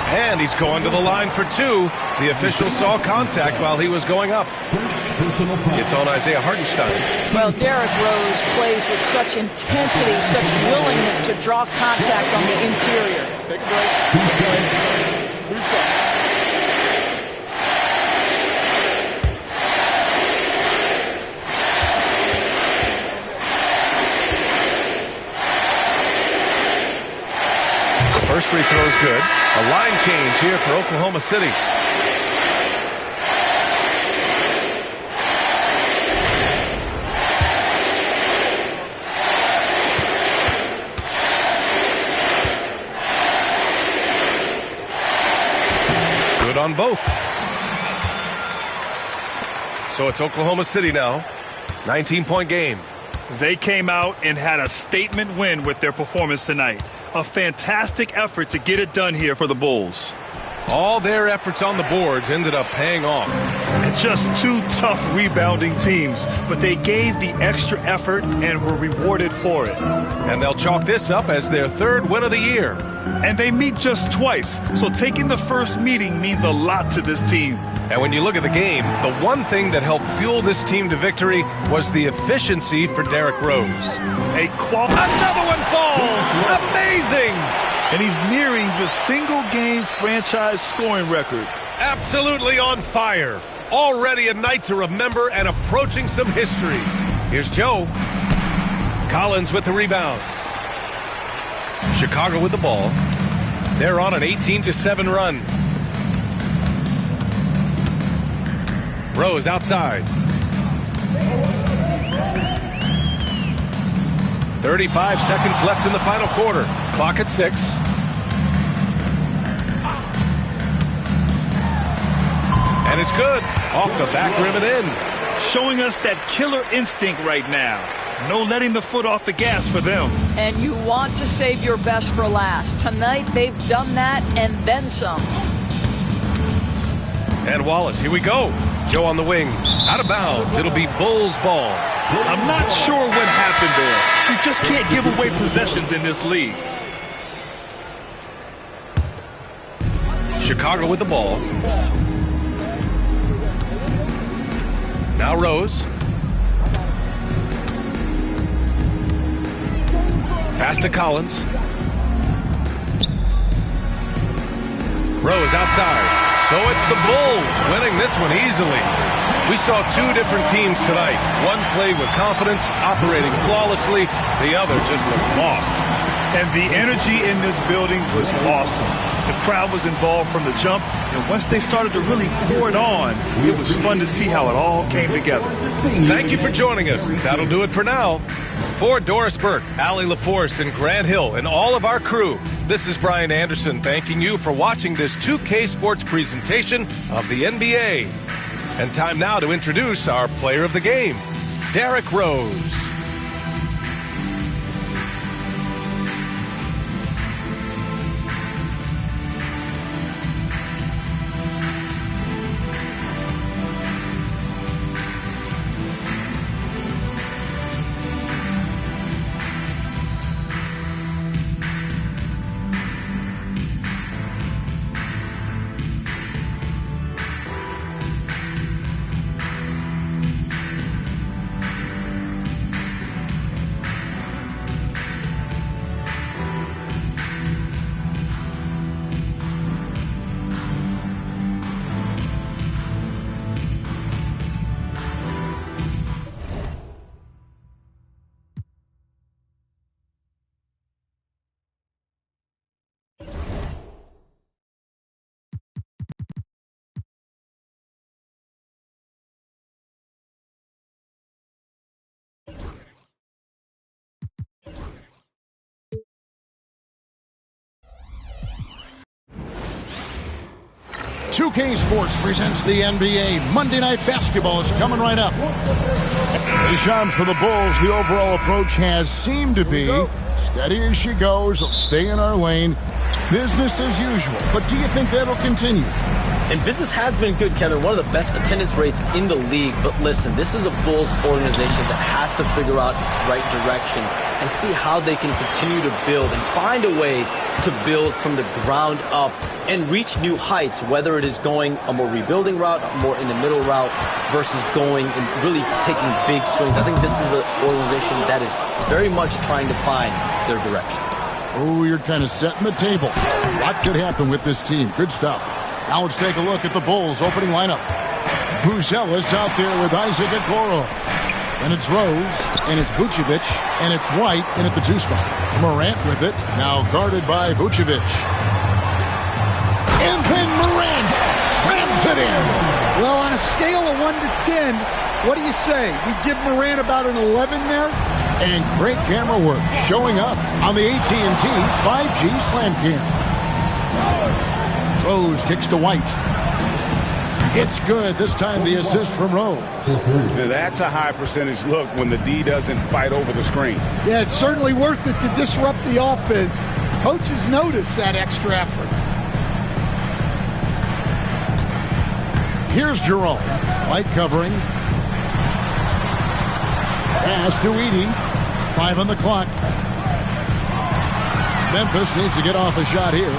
And he's going to the line for 2. The official saw contact while he was going up. It's on Isaiah Hartenstein. Well, Derrick Rose plays with such intensity, such willingness to draw contact on the interior. Take a break. 3 seconds. First free throw is good. A line change here for Oklahoma City. Good on both. So it's Oklahoma City now. 19-point game. They came out and had a statement win with their performance tonight. A fantastic effort to get it done here for the Bulls. All their efforts on the boards ended up paying off. And just 2 tough rebounding teams, but they gave the extra effort and were rewarded for it. And they'll chalk this up as their 3rd win of the year. And they meet just twice, so taking the first meeting means a lot to this team. And when you look at the game, the one thing that helped fuel this team to victory was the efficiency for Derrick Rose. Another one falls! Amazing! And he's nearing the single-game franchise scoring record. Absolutely on fire. Already a night to remember and approaching some history. Here's Joe. Collins with the rebound. Chicago with the ball. They're on an 18-7 run. Rose outside. 35 seconds left in the final quarter. Clock at 6. And it's good. Off the back rim and in. Showing us that killer instinct right now. No letting the foot off the gas for them. And you want to save your best for last. Tonight, they've done that and then some. And Wallace, here we go. Joe on the wing. Out of bounds. It'll be Bulls ball. I'm not sure what happened there. You just can't give away possessions in this league. Chicago with the ball. Now Rose. Pass to Collins. Rose outside. So it's the Bulls winning this one easily. We saw two different teams tonight. One played with confidence, operating flawlessly. The other just looked lost. And the energy in this building was awesome. The crowd was involved from the jump, and once they started to really pour it on, it was fun to see how it all came together. Thank you for joining us. That'll do it for now. For Doris Burke, Allie LaForce, and Grant Hill, and all of our crew, this is Brian Anderson thanking you for watching this 2K Sports presentation of the NBA. And time now to introduce our player of the game, Derrick Rose. .2K Sports presents the NBA. Monday Night Basketball is coming right up. Deshaun for the Bulls. The overall approach has seemed to be steady as she goes. Stay in our lane. Business as usual. But do you think that'll continue? And business has been good, Kevin. One of the best attendance rates in the league. But listen, this is a Bulls organization that has to figure out its right direction and see how they can continue to build and find a way to build from the ground up and reach new heights, whether it is going a more rebuilding route, a more in the middle route, versus going and really taking big swings. I think this is an organization that is very much trying to find their direction. Oh, you're kind of setting the table. What could happen with this team? Good stuff. Now let's take a look at the Bulls' opening lineup. Buzelis out there with Isaac Okoro. And it's Rose, and it's Vucevic, and it's White in at the 2 spot. Morant with it, now guarded by Vucevic. And then Morant grabs it in. Well, on a scale of 1 to 10, what do you say? We give Morant about an 11 there? And great camera work showing up on the AT&T 5G Slam Cam. Rose kicks to White. It's good. This time the assist from Rose. Now that's a high percentage look when the D doesn't fight over the screen. Yeah, it's certainly worth it to disrupt the offense. Coaches notice that extra effort. Here's Jerome. Light covering. Pass to Edey. 5 on the clock. Memphis needs to get off a shot here.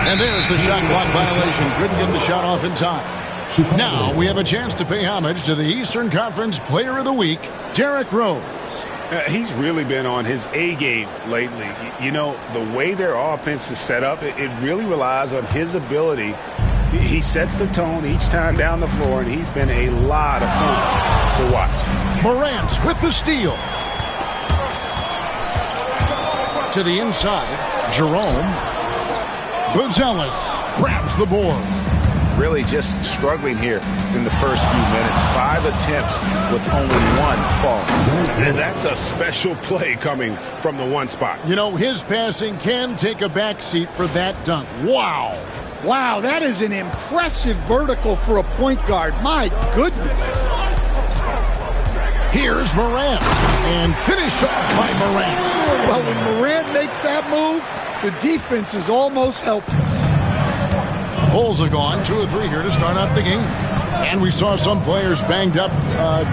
And there's the shot clock violation. Couldn't get the shot off in time. Now we have a chance to pay homage to the Eastern Conference Player of the Week, Derrick Rose. He's really been on his A game lately. You know, the way their offense is set up, it really relies on his ability. He sets the tone each time down the floor, and he's been a lot of fun to watch. Morant with the steal. To the inside, Jerome. Buzelis grabs the board. Really just struggling here in the first few minutes. 5 attempts with only 1 fall. And that's a special play coming from the 1 spot. You know, his passing can take a backseat for that dunk. Wow. Wow, that is an impressive vertical for a point guard. My goodness. Here's Morant. And finished off by Morant. Well, when Morant makes that move, the defense is almost helpless. Bulls have gone 2 of 3 here to start out the game. And we saw some players banged up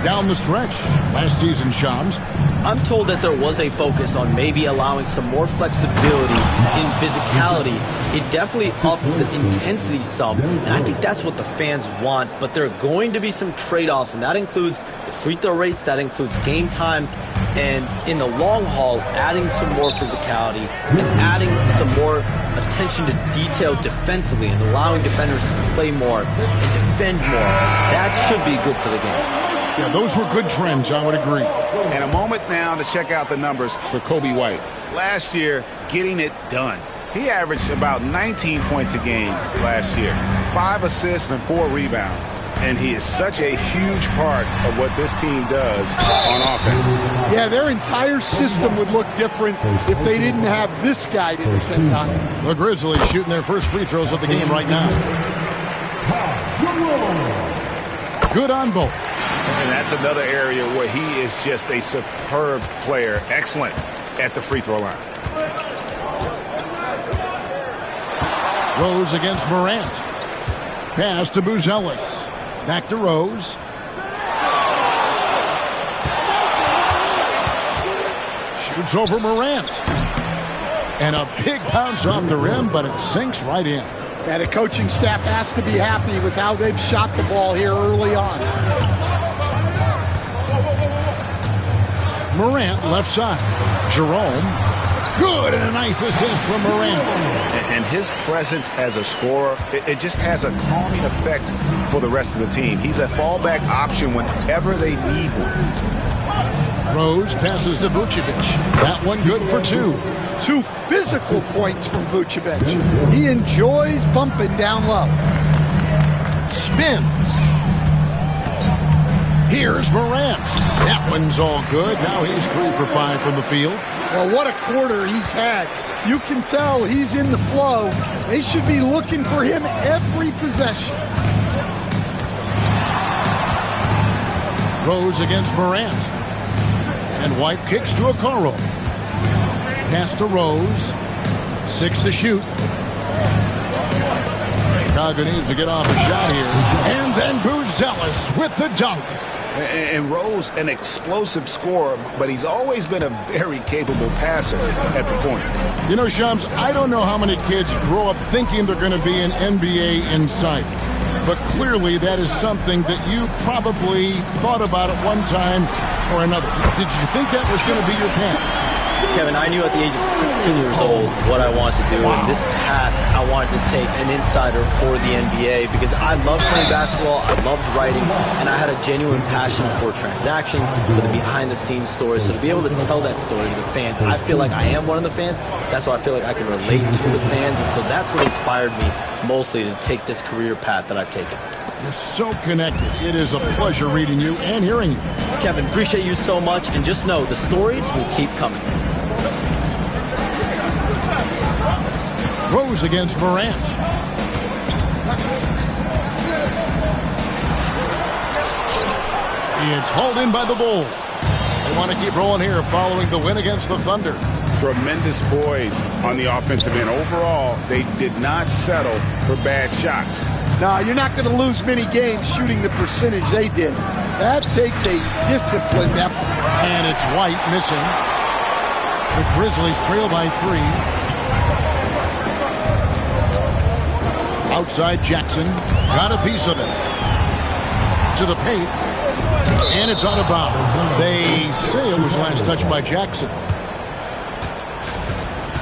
down the stretch last season, Shams. I'm told that there was a focus on maybe allowing some more flexibility in physicality. It definitely upped the intensity some, and I think that's what the fans want, but there are going to be some trade-offs, and that includes the free throw rates, that includes game time, and in the long haul, adding some more physicality and adding some more attention to detail defensively and allowing defenders to play more and defend more. That should be good for the game. Yeah, those were good trends, I would agree. And a moment now to check out the numbers for Kobe White. Last year, getting it done. He averaged about 19 points a game last year, 5 assists and 4 rebounds. And he is such a huge part of what this team does on offense. Yeah, their entire system would look different if they didn't have this guy to defend on. The Grizzlies shooting their first free throws of the game right now. Good on both. And that's another area where he is just a superb player. Excellent at the free throw line. Rose against Morant. Pass to Buzelis. Back to Rose. Shoots over Morant. And a big bounce off the rim, but it sinks right in. Yeah, the coaching staff has to be happy with how they've shot the ball here early on. Morant left side. Jerome. Good, and a nice assist from Morant. And his presence as a scorer, it just has a calming effect for the rest of the team. He's a fallback option whenever they need one. Rose passes to Vucevic. That one good for 2. 2 physical points from Vucevic. He enjoys bumping down low. Spins. Here's Morant. That one's all good. Now he's 3 for 5 from the field. Well, what a quarter he's had. You can tell he's in the flow. They should be looking for him every possession. Rose against Morant. And White kicks to Okoro. Pass to Rose. 6 to shoot. Chicago needs to get off a shot here. And then Buzelis with the dunk. And Rose, an explosive scorer, but he's always been a very capable passer at the point. You know, Shams, I don't know how many kids grow up thinking they're going to be an NBA in sight. But clearly that is something that you probably thought about at one time or another. Did you think that was going to be your path? Kevin, I knew at the age of 16 years old what I wanted to do, and this path I wanted to take an insider for the NBA because I loved playing basketball, I loved writing, and I had a genuine passion for transactions, for the behind-the-scenes stories. So to be able to tell that story to the fans, I feel like I am one of the fans. That's why I feel like I can relate to the fans, and so that's what inspired me mostly to take this career path that I've taken. You're so connected. It is a pleasure reading you and hearing you. Kevin, appreciate you so much, and just know the stories will keep coming. Rose against Morant. It's hauled in by the Bulls. They want to keep rolling here following the win against the Thunder. Tremendous poise on the offensive end. Overall, they did not settle for bad shots. No, you're not going to lose many games shooting the percentage they did. That takes a disciplined effort. And it's White missing. The Grizzlies trail by 3. Outside Jackson. Got a piece of it. To the paint. And it's out of bounds. They say it was last touched by Jackson.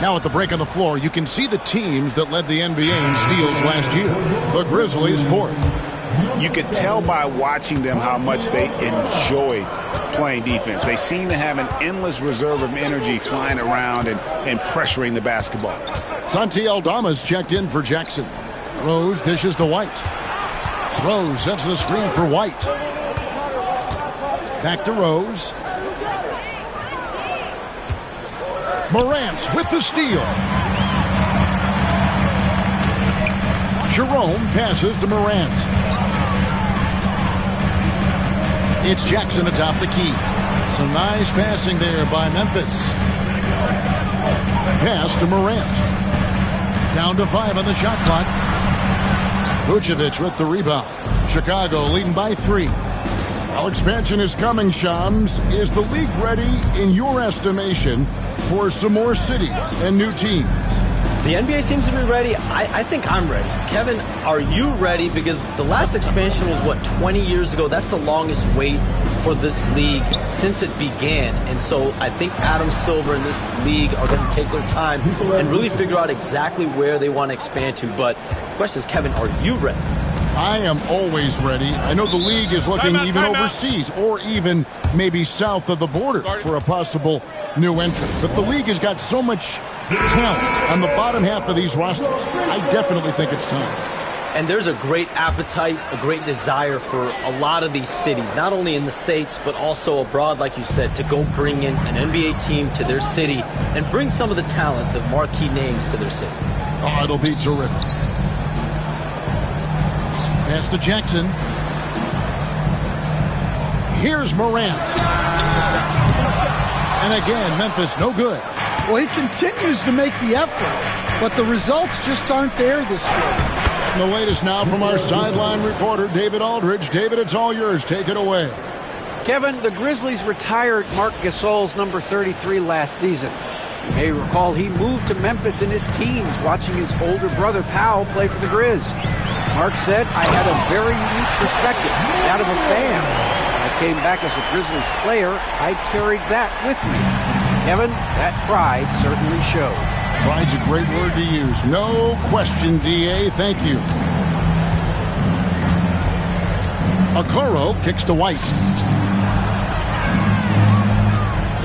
Now at the break on the floor, you can see the teams that led the NBA in steals last year. The Grizzlies 4th. You could tell by watching them how much they enjoyed playing defense. They seem to have an endless reserve of energy flying around and pressuring the basketball. Santi Aldama's checked in for Jackson. Rose dishes to White. Rose sets the screen for White. Back to Rose. Morant with the steal. Jerome passes to Morant. It's Jackson atop the key. Some nice passing there by Memphis. Pass to Morant. Down to 5 on the shot clock. Vucevic with the rebound. Chicago leading by 3. Well, expansion is coming, Shams. Is the league ready, in your estimation, for some more cities and new teams? The NBA seems to be ready. I think I'm ready. Kevin, are you ready? Because the last expansion was, 20 years ago? That's the longest wait for this league since it began. And so I think Adam Silver and this league are going to take their time and really figure out exactly where they want to expand to. But the question is, Kevin, are you ready? I am always ready. I know the league is looking even overseas or even maybe south of the border for a possible new entrant. But the league has got so much talent on the bottom half of these rosters. I definitely think it's time. And there's a great appetite, a great desire for a lot of these cities, not only in the States, but also abroad, like you said, to go bring in an NBA team to their city and bring some of the talent, the marquee names to their city. Oh, it'll be terrific. Pass to Jackson. Here's Morant. And again, Memphis, no good. Well, he continues to make the effort, but the results just aren't there this year. And the latest now from our sideline reporter, David Aldridge. David, it's all yours. Take it away. Kevin, the Grizzlies retired Marc Gasol's number 33 last season. You may recall he moved to Memphis in his teens, watching his older brother Powell play for the Grizz. Mark said, I had a very unique perspective, that of a fan. When I came back as a Grizzlies player, I carried that with me. Kevin, that pride certainly showed. Pride's a great word to use. No question, D.A. Thank you. Okoro kicks to White.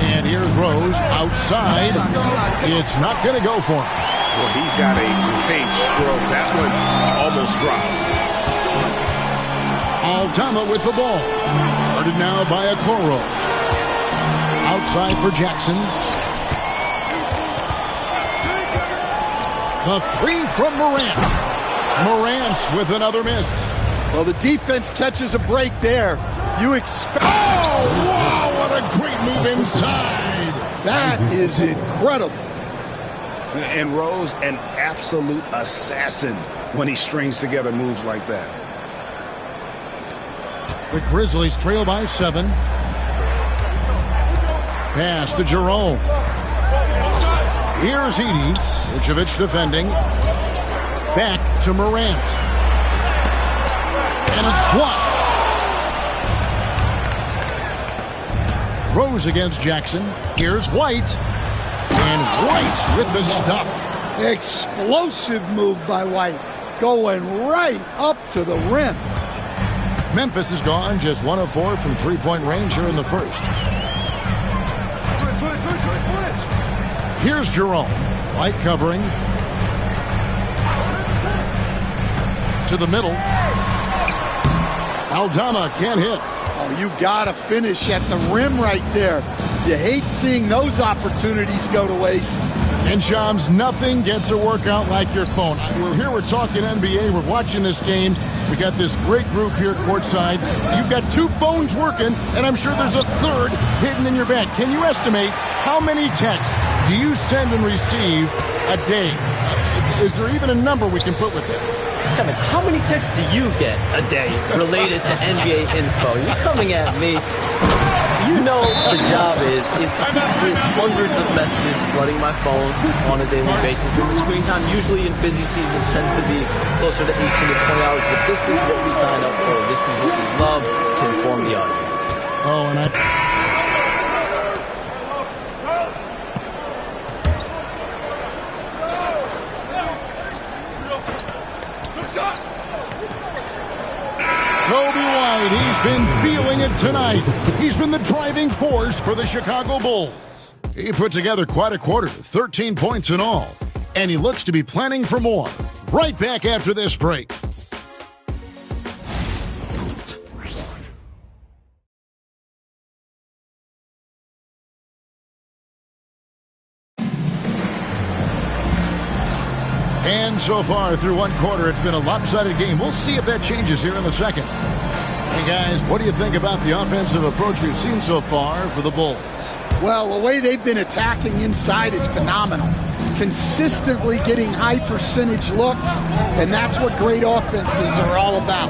And here's Rose outside. It's not going to go for him. Well, he's got a great stroke. That one almost dropped. Aldama with the ball. Guarded now by Okoro. Outside for Jackson. The 3 from Morant. Morant with another miss. Well, the defense catches a break there. You expect... Oh, wow, what a great move inside. That is incredible. And Rose, an absolute assassin when he strings together moves like that. The Grizzlies trail by 7. Pass to Jerome. Here's Edey. Vucevic defending. Back to Morant. And it's blocked. Rose against Jackson. Here's White. And White with the stuff. Explosive move by White. Going right up to the rim. Memphis is gone. Just 1 of 4 from three-point range here in the first. Here's Jerome. White covering. To the middle. Aldama can't hit. Oh, you got to finish at the rim right there. You hate seeing those opportunities go to waste. And Shams, nothing gets a workout like your phone. We're here, we're talking NBA, we're watching this game. We got this great group here courtside. You've got 2 phones working, and I'm sure there's a third hidden in your bag. Can you estimate how many texts do you send and receive a day? Is there even a number we can put with it? Kevin, how many texts do you get a day related to NBA info? You're coming at me. You know the job is hundreds of messages flooding my phone on a daily basis. And the screen time usually in busy seasons tends to be closer to 18 to 20 hours. But this is what we sign up for. This is what we love to inform the audience. Oh, and Kobe White, he's been feeling it tonight. He's been the driving force for the Chicago Bulls. He put together quite a quarter, 13 points in all. And he looks to be planning for more. Right back after this break. And so far through one quarter, it's been a lopsided game. We'll see if that changes here in the second. Hey, guys, what do you think about the offensive approach we've seen so far for the Bulls? Well, the way they've been attacking inside is phenomenal. Consistently getting high percentage looks, and that's what great offenses are all about.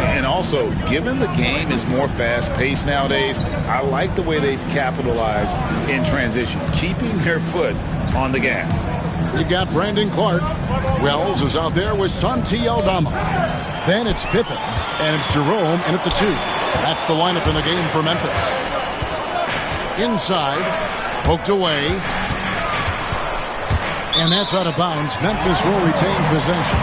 And also, given the game is more fast-paced nowadays, I like the way they've capitalized in transition, keeping their foot on the gas. We've got Brandon Clark. Wells is out there with Santi Aldama. Then it's Pippen, and it's Jerome in at the 2. That's the lineup in the game for Memphis. Inside, poked away, and that's out of bounds. Memphis will retain possession.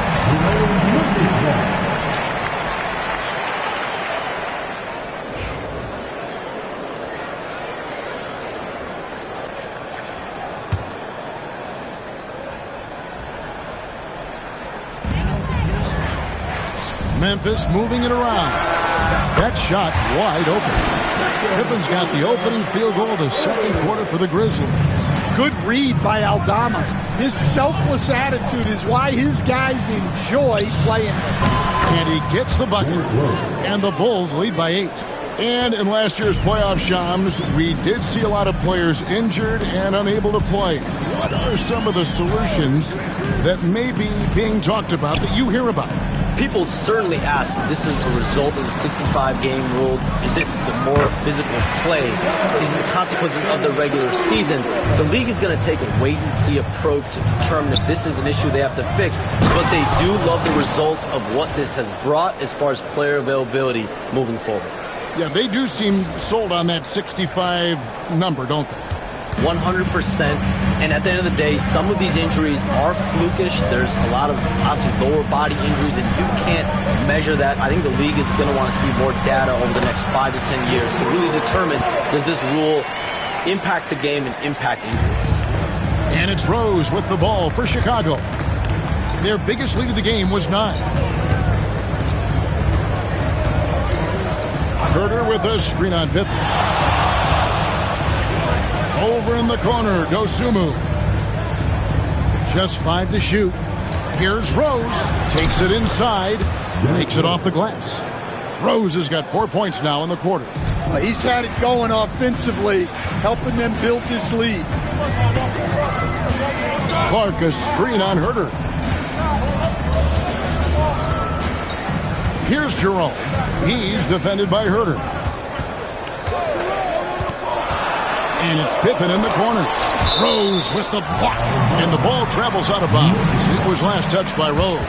Memphis moving it around. That shot wide open. Pippen's got the opening field goal of the second quarter for the Grizzlies. Good read by Aldama. His selfless attitude is why his guys enjoy playing. And he gets the bucket. And the Bulls lead by 8. And in last year's playoff, Shams, we did see a lot of players injured and unable to play. What are some of the solutions that may be being talked about that you hear about? People certainly ask, this is a result of the 65-game rule. Is it the more physical play? Is it the consequences of the regular season? The league is going to take a wait-and-see approach to determine if this is an issue they have to fix. But they do love the results of what this has brought as far as player availability moving forward. Yeah, they do seem sold on that 65 number, don't they? 100%. And at the end of the day, some of these injuries are flukish. There's a lot of, obviously, lower body injuries, and you can't measure that. I think the league is going to want to see more data over the next 5 to 10 years to really determine, does this rule impact the game and impact injuries? And it's Rose with the ball for Chicago. Their biggest lead of the game was 9. Herter with a screen on Pippen. Over in the corner, Dosumu. Just 5 to shoot. Here's Rose. Takes it inside. Makes it off the glass. Rose has got 4 points now in the quarter. He's had it going offensively, helping them build this lead. Clark, a screen on Herter. Here's Jerome. He's defended by Herter. And it's Pippen in the corner. Rose with the block. And the ball travels out of bounds. It was last touched by Rose.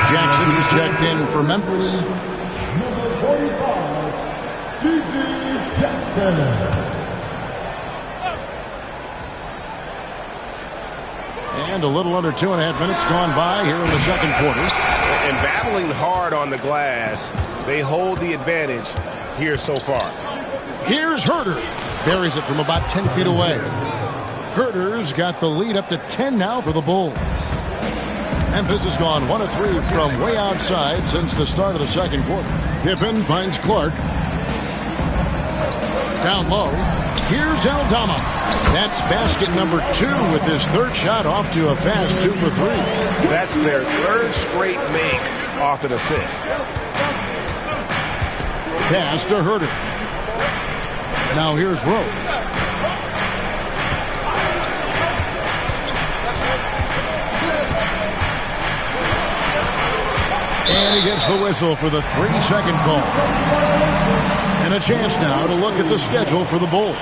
Jackson is checked in for Memphis. Number 45, G.G. Jackson. And a little under 2.5 minutes gone by here in the second quarter. And battling hard on the glass, they hold the advantage here so far. Here's Herter. Buries it from about 10 feet away. Herter's got the lead up to 10 now for the Bulls. Memphis has gone 1 of 3 from way outside since the start of the second quarter. Pippen finds Clark. Down low. Here's Aldama. That's basket number 2 with his third shot off to a fast 2 for 3. That's their third straight make off an assist. Pass to Herter. Now here's Rose. And he gets the whistle for the 3-second call. And a chance now to look at the schedule for the Bulls.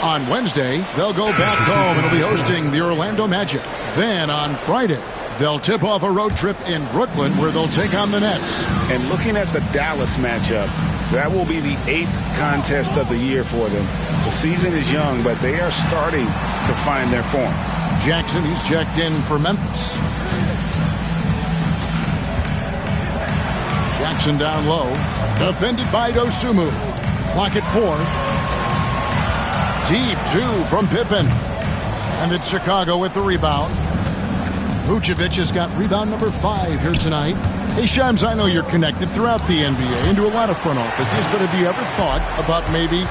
On Wednesday, they'll go back home and will be hosting the Orlando Magic. Then on Friday, they'll tip off a road trip in Brooklyn where they'll take on the Nets. And looking at the Dallas matchup, that will be the 8th contest of the year for them. The season is young, but they are starting to find their form. Jackson, he's checked in for Memphis. Jackson down low. Defended by Dosumu. Clock at 4. Deep 2 from Pippen. And it's Chicago with the rebound. Vucevic has got rebound number 5 here tonight. Hey, Shams, I know you're connected throughout the NBA into a lot of front offices, but have you ever thought about maybe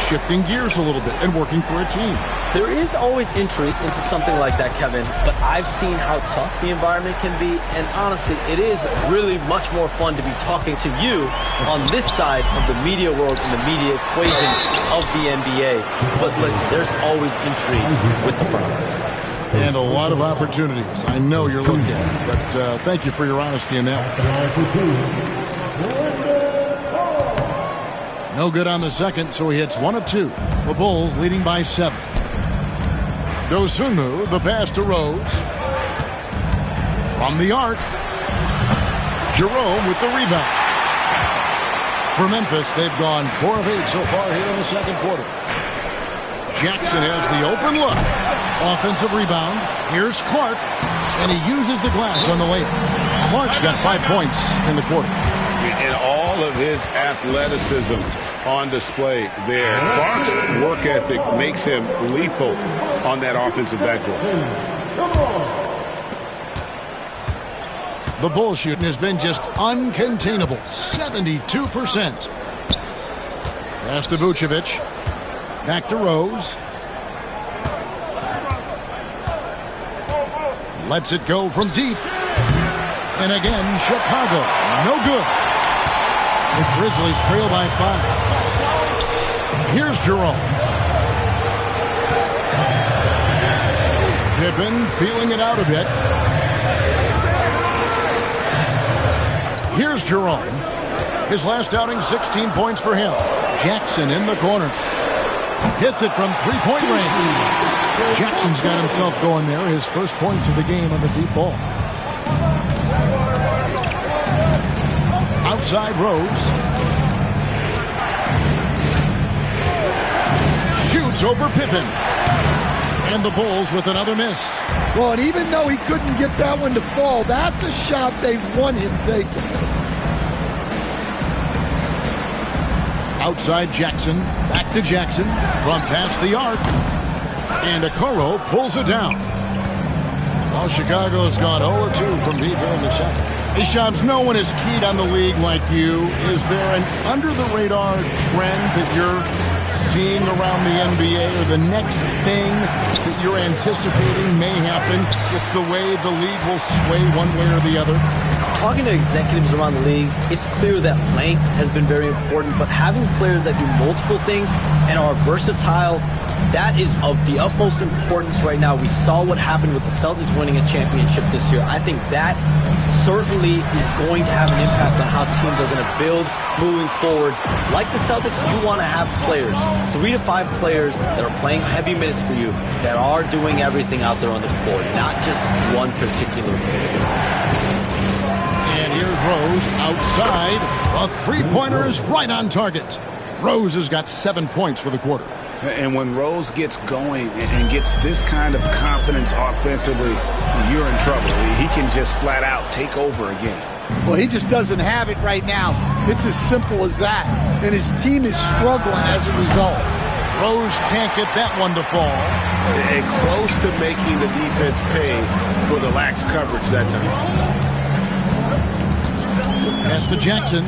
shifting gears a little bit and working for a team? There is always intrigue into something like that, Kevin, but I've seen how tough the environment can be, and honestly, it is really much more fun to be talking to you on this side of the media world and the media equation of the NBA. But listen, there's always intrigue with the front office. And a lot of opportunities. I know you're looking at it, but thank you for your honesty in that. No good on the second, so he hits 1 of 2. The Bulls leading by 7. Dosunmu, the pass to Rose. From the arc. Jerome with the rebound. For Memphis, they've gone 4 of 8 so far here in the second quarter. Jackson has the open look. Offensive rebound. Here's Clark, and he uses the glass on the way. Clark's got 5 points in the quarter. And all of his athleticism on display there. Clark's work ethic makes him lethal on that offensive backcourt. The Bulls shooting has been just uncontainable. 72%. Pass to Vucevic. Back to Rose. Lets it go from deep. And again, Chicago. No good. The Grizzlies trail by 5. Here's Jerome. Pippen feeling it out a bit. Here's Jerome. His last outing, 16 points for him. Jackson in the corner. Hits it from three-point range. Jackson's got himself going there. His first points of the game on the deep ball. Outside Rose. Shoots over Pippen. And the Bulls with another miss. Well, and even though he couldn't get that one to fall, that's a shot they want him taking. Outside Jackson. Back to Jackson. From past the arc. And Okoro pulls it down. Well, Chicago has gone 0-2 from deep here in the second. Hey, Shams, no one is keyed on the league like you. Is there an under-the-radar trend that you're seeing around the NBA, or the next thing that you're anticipating may happen with the way the league will sway one way or the other? Talking to executives around the league, it's clear that length has been very important, but having players that do multiple things and are versatile, that is of the utmost importance right now. We saw what happened with the Celtics winning a championship this year. I think that certainly is going to have an impact on how teams are going to build moving forward. Like the Celtics, you want to have players, 3 to 5 players that are playing heavy minutes for you, that are doing everything out there on the floor, not just one particular player. And here's Rose outside. A three-pointer is right on target. Rose has got 7 points for the quarter. And when Rose gets going and gets this kind of confidence offensively, you're in trouble. He can just flat out take over again. Well, he just doesn't have it right now. It's as simple as that. And his team is struggling as a result. Rose can't get that one to fall. And close to making the defense pay for the lax coverage that time. Pass to Jackson.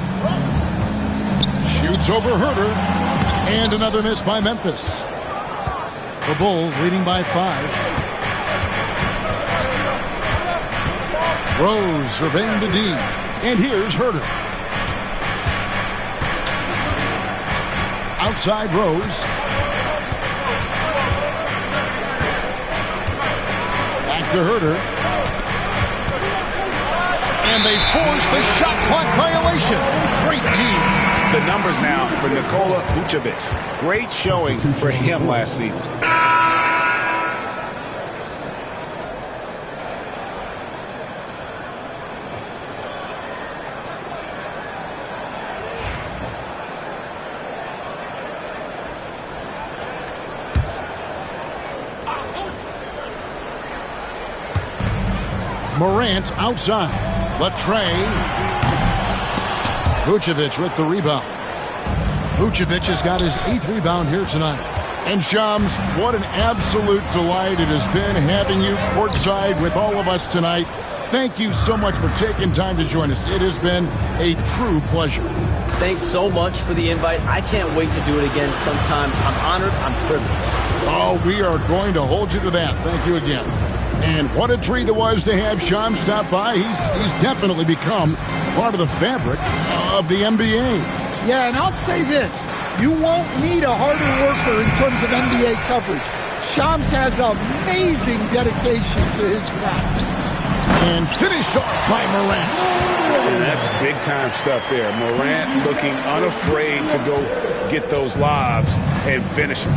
Shoots over Herter. And another miss by Memphis. The Bulls leading by 5. Rose surveying the D. And here's Herter. Outside Rose. Back to Herter. And they force the shot clock violation. Great team. The numbers now for Nikola Vucevic. Great showing for him last season. Morant outside. Latrey. Vucevic with the rebound. Vucevic has got his 8th rebound here tonight. And Shams, what an absolute delight it has been having you courtside with all of us tonight. Thank you so much for taking time to join us. It has been a true pleasure. Thanks so much for the invite. I can't wait to do it again sometime. I'm honored. I'm privileged. Oh, we are going to hold you to that. Thank you again. And what a treat it was to have Sham stop by. He's definitely become part of the fabric of the NBA. Yeah, and I'll say this. You won't need a harder worker in terms of NBA coverage. Shams has amazing dedication to his craft. And finished off by Morant. And that's big-time stuff there. Morant looking unafraid to go get those lobs and finish them.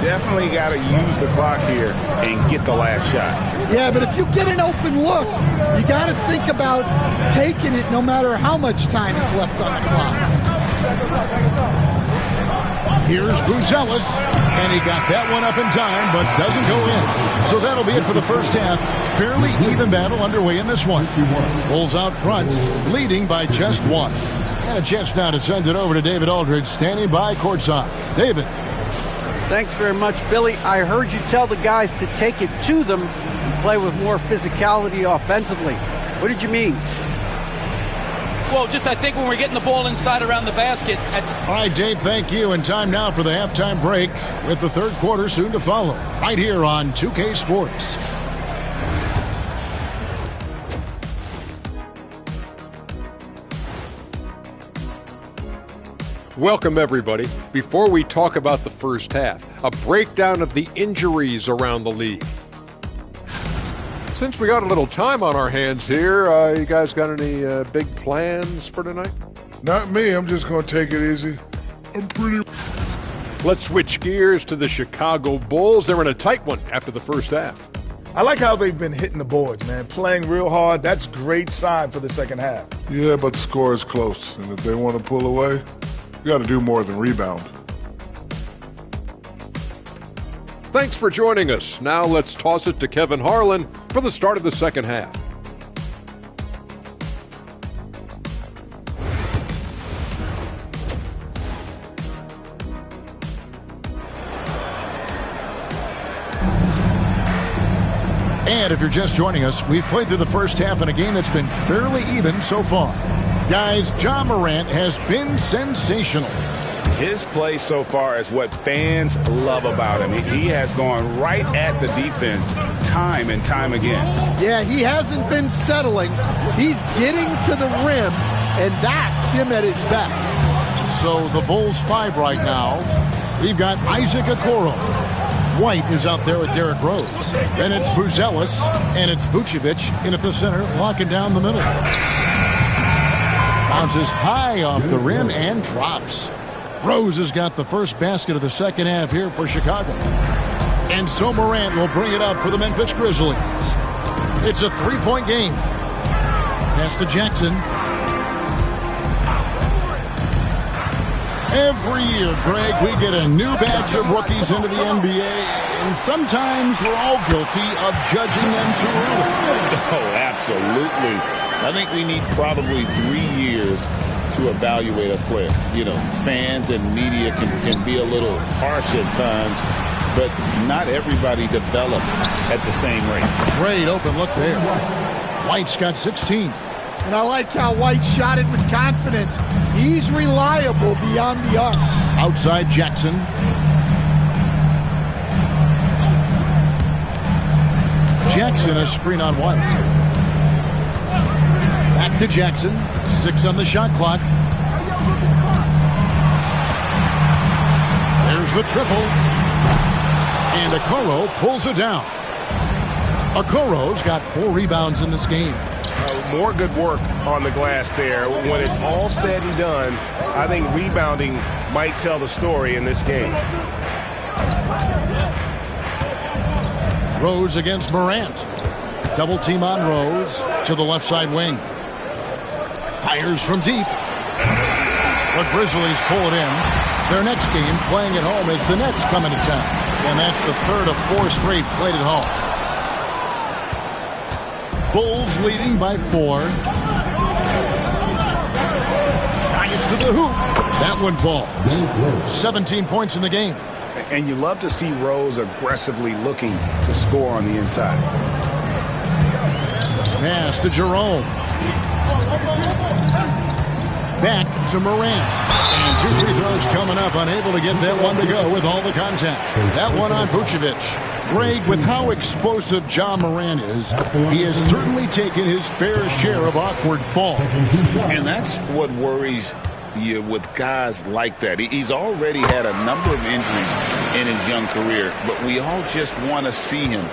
Definitely got to use the clock here and get the last shot. Yeah, but if you get an open look, you got to think about taking it no matter how much time is left on the clock. Here's Buzelis, and he got that one up in time, but doesn't go in. So that'll be it for the first half. Fairly even battle underway in this one. Bulls out front, leading by just one. And a chance now to send it over to David Aldridge, standing by courtside. David. Thanks very much, Billy. I heard you tell the guys to take it to them and play with more physicality offensively. What did you mean? Well, just I think when we're getting the ball inside around the basket. All right, Dave, thank you. And time now for the halftime break with the third quarter soon to follow. Right here on 2K Sports. Welcome, everybody. Before we talk about the first half, a breakdown of the injuries around the league. Since we got a little time on our hands here, you guys got any big plans for tonight? Not me. I'm just going to take it easy. I'm pretty... Let's switch gears to the Chicago Bulls. They're in a tight one after the first half. I like how they've been hitting the boards, man. Playing real hard. That's a great sign for the second half. Yeah, but the score is close. And if they want to pull away, you got to do more than rebound. Thanks for joining us. Now let's toss it to Kevin Harlan for the start of the second half. And if you're just joining us, we've played through the first half in a game that's been fairly even so far. Guys, Ja Morant has been sensational. His play so far is what fans love about him. He has gone right at the defense time and time again. Yeah, he hasn't been settling. He's getting to the rim, and that's him at his best. So the Bulls 5 right now. We've got Isaac Okoro. White is out there with Derrick Rose. Then it's Buzelis, and it's Vucevic in at the center, locking down the middle. Bounces high off the rim and drops. Rose has got the first basket of the second half here for Chicago. And so Morant will bring it up for the Memphis Grizzlies. It's a three-point game. Pass to Jackson. Every year, Greg, we get a new batch of rookies into the NBA, and sometimes we're all guilty of judging them too early. Oh, absolutely. I think we need probably 3 years to evaluate a player. You know, fans and media can be a little harsh at times, but not everybody develops at the same rate. Great open look there. White's got 16. And I like how White shot it with confidence. He's reliable beyond the arc. Outside Jackson. Jackson a screen on White. Back to Jackson. 6 on the shot clock. There's the triple. And Okoro pulls it down. Okoro's got 4 rebounds in this game. More good work on the glass there. When it's all said and done, I think rebounding might tell the story in this game. Rose against Morant. Double team on Rose to the left side wing. Fires from deep. The Grizzlies pull it in. Their next game playing at home is the Nets coming to town. And that's the third of 4 straight played at home. Bulls leading by 4. Drives to the hoop. That one falls. 17 points in the game. And you love to see Rose aggressively looking to score on the inside. Pass to Jerome. Back to Morant. And 2 free throws coming up. Unable to get that one to go with all the contact. That one on Vucevic. Greg, with how explosive Ja Morant is, he has certainly taken his fair share of awkward falls. And that's what worries you with guys like that. He's already had a number of injuries in his young career, but we all just want to see him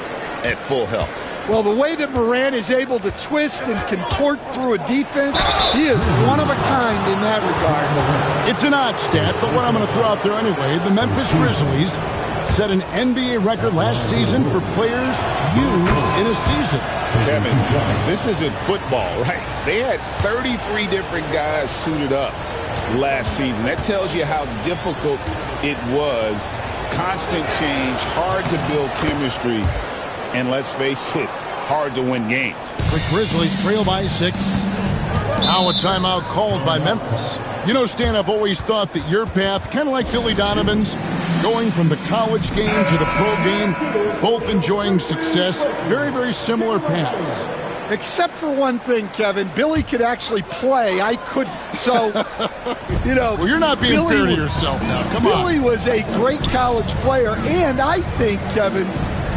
at full health. Well, the way that Morant is able to twist and contort through a defense, he is one of a kind in that regard. It's an odd stat, but what I'm going to throw out there anyway, the Memphis Grizzlies set an NBA record last season for players used in a season. Kevin, this isn't football, right? They had 33 different guys suited up last season. That tells you how difficult it was. Constant change, hard to build chemistry, and let's face it, hard to win games. The Grizzlies trail by 6. Now a timeout called by Memphis. You know, Stan, I've always thought that your path, kind of like Billy Donovan's, going from the college game to the pro game, both enjoying success, very, very similar paths. Except for one thing, Kevin. Billy could actually play. I couldn't. So, you know. Well, you're not being fair to yourself now. Come on. Billy was a great college player, and I think, Kevin,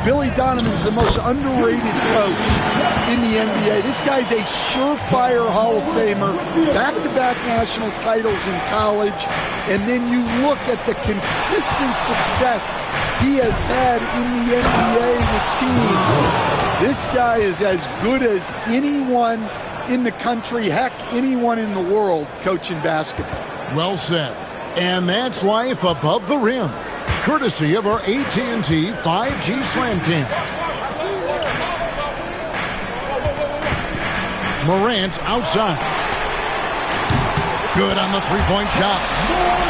Billy Donovan's the most underrated coach in the NBA. This guy's a surefire Hall of Famer, back-to-back national titles in college, and then you look at the consistent success he has had in the NBA with teams. This guy is as good as anyone in the country, heck, anyone in the world coaching basketball. Well said. And that's life above the rim, courtesy of our AT&T 5G Slam Cam. Morant outside. Good on the three-point shot.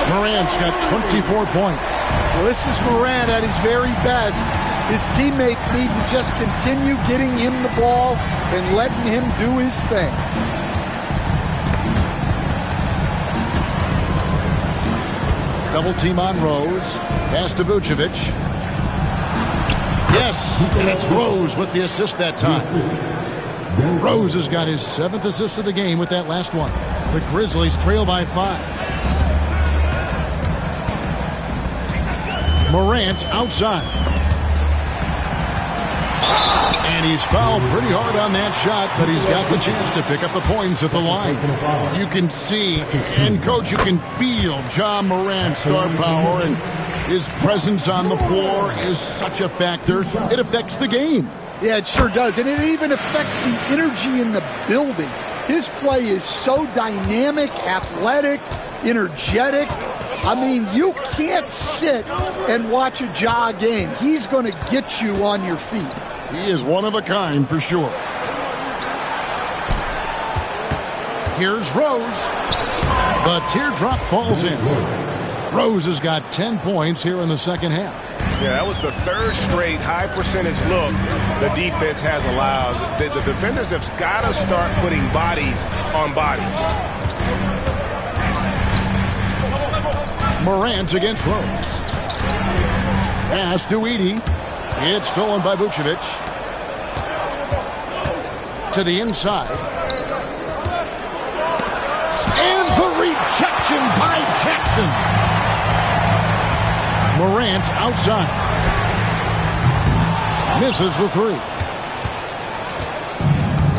Morant's got 24 points. Well, this is Morant at his very best. His teammates need to just continue getting him the ball and letting him do his thing. Double team on Rose. Pass to Vucevic. Yes, and it's Rose with the assist that time. Rose has got his 7th assist of the game with that last one. The Grizzlies trail by 5. Morant outside. And he's fouled pretty hard on that shot, but he's got the chance to pick up the points at the line. You can see, and Coach, you can feel Ja Morant's star power, and his presence on the floor is such a factor. It affects the game. Yeah, it sure does, and it even affects the energy in the building. His play is so dynamic, athletic, energetic. I mean, you can't sit and watch a Ja game. He's going to get you on your feet. He is one of a kind for sure. Here's Rose. The teardrop falls in. Rose has got 10 points here in the second half. Yeah, that was the 3rd straight high percentage look the defense has allowed. The defenders have got to start putting bodies on bodies. Morant against Rose. Pass to Edey. It's stolen by Vucevic. To the inside. And the rejection by Jackson. Morant outside. Misses the 3.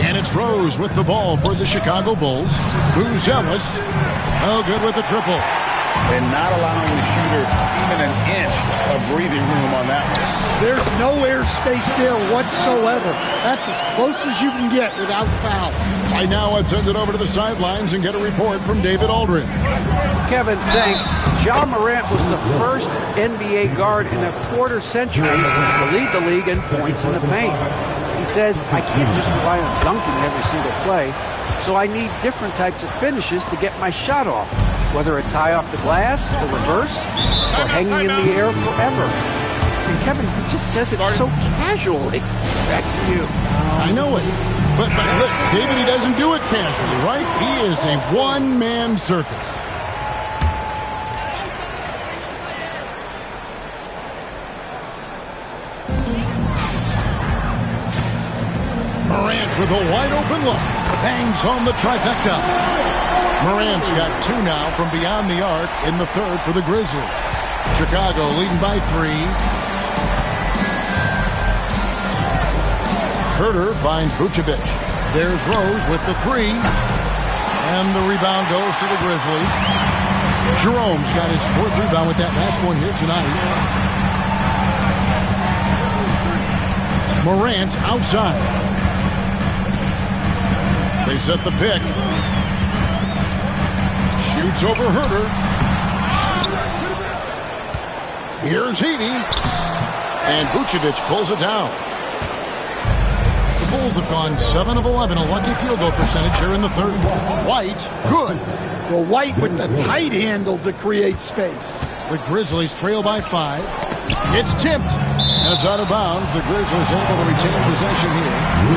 And it's Rose with the ball for the Chicago Bulls. Buzelis. Oh, good with the triple. And not allowing the shooter even an inch of breathing room on that one. There's no airspace there whatsoever. That's as close as you can get without foul. Right now, let's send it over to the sidelines and get a report from David Aldrin. Kevin, thanks. Ja Morant was the first NBA guard in a quarter century to lead the league in points in the paint. He says, I can't just rely on dunking every single play, so I need different types of finishes to get my shot off, whether it's high off the glass, the reverse, or hanging in the air forever. And Kevin, he just says it so casually. Back to you. I know it. But look, David, he doesn't do it casually, right? He is a one-man circus. Morant with a wide-open look. Bangs home the trifecta. Morant's got 2 now from beyond the arc in the third for the Grizzlies. Chicago leading by 3. Herter finds Vucevic. There's Rose with the 3. And the rebound goes to the Grizzlies. Jerome's got his 4th rebound with that last one here tonight. Morant outside. They set the pick. Shoots over Herter. Here's Heaney. And Vucevic pulls it down. The Bulls have gone 7 of 11, a lucky field goal percentage here in the third. White, good. Well, White with the tight handle to create space. The Grizzlies trail by 5. It's tipped. That's out of bounds. The Grizzlies able to retain possession here.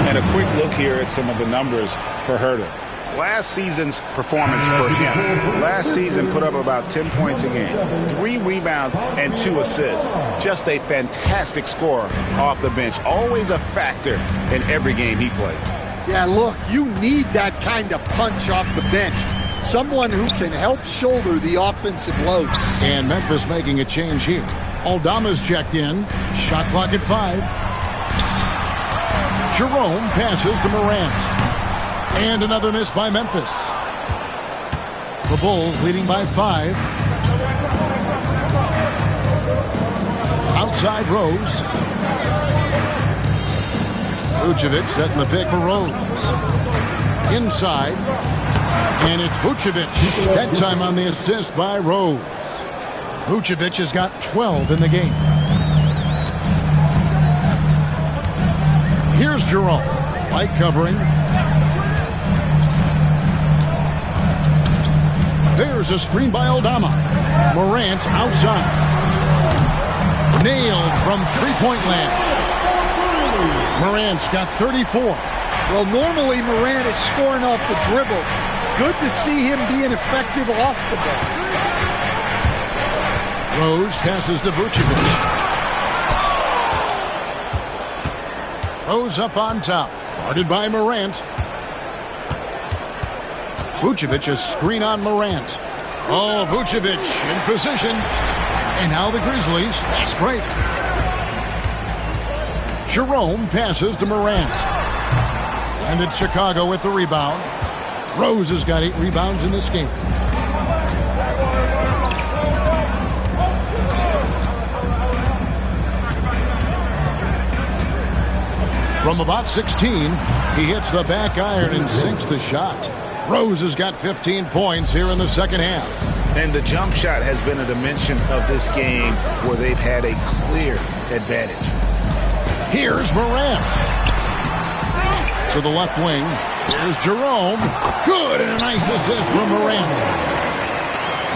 And a quick look here at some of the numbers for Herter. Last season's performance for him. Last season put up about 10 points a game, 3 rebounds and 2 assists. Just a fantastic scorer off the bench. Always a factor in every game he plays. Yeah, look, you need that kind of punch off the bench. Someone who can help shoulder the offensive load. And Memphis making a change here. Aldama's checked in. Shot clock at 5. Jerome passes to Morant. And another miss by Memphis. The Bulls leading by 5. Outside Rose. Vucevic setting the pick for Rose. Inside. And it's Vucevic. That time on the assist by Rose. Vucevic has got 12 in the game. Here's Jerome. Light covering. There's a screen by Aldama. Morant outside. Nailed from three-point land. Morant's got 34. Well, normally Morant is scoring off the dribble. It's good to see him being effective off the ball. Rose passes to Vucevic. Rose up on top. Guarded by Morant. Vucevic a screen on Morant. Oh, Vucevic in position. And now the Grizzlies fast break. Jerome passes to Morant. And it's Chicago with the rebound. Rose has got 8 rebounds in this game. From about 16, he hits the back iron and sinks the shot. Rose has got 15 points here in the second half. And the jump shot has been a dimension of this game where they've had a clear advantage. Here's Morant. To the left wing. Here's Jerome. Good, and a nice assist from Morant.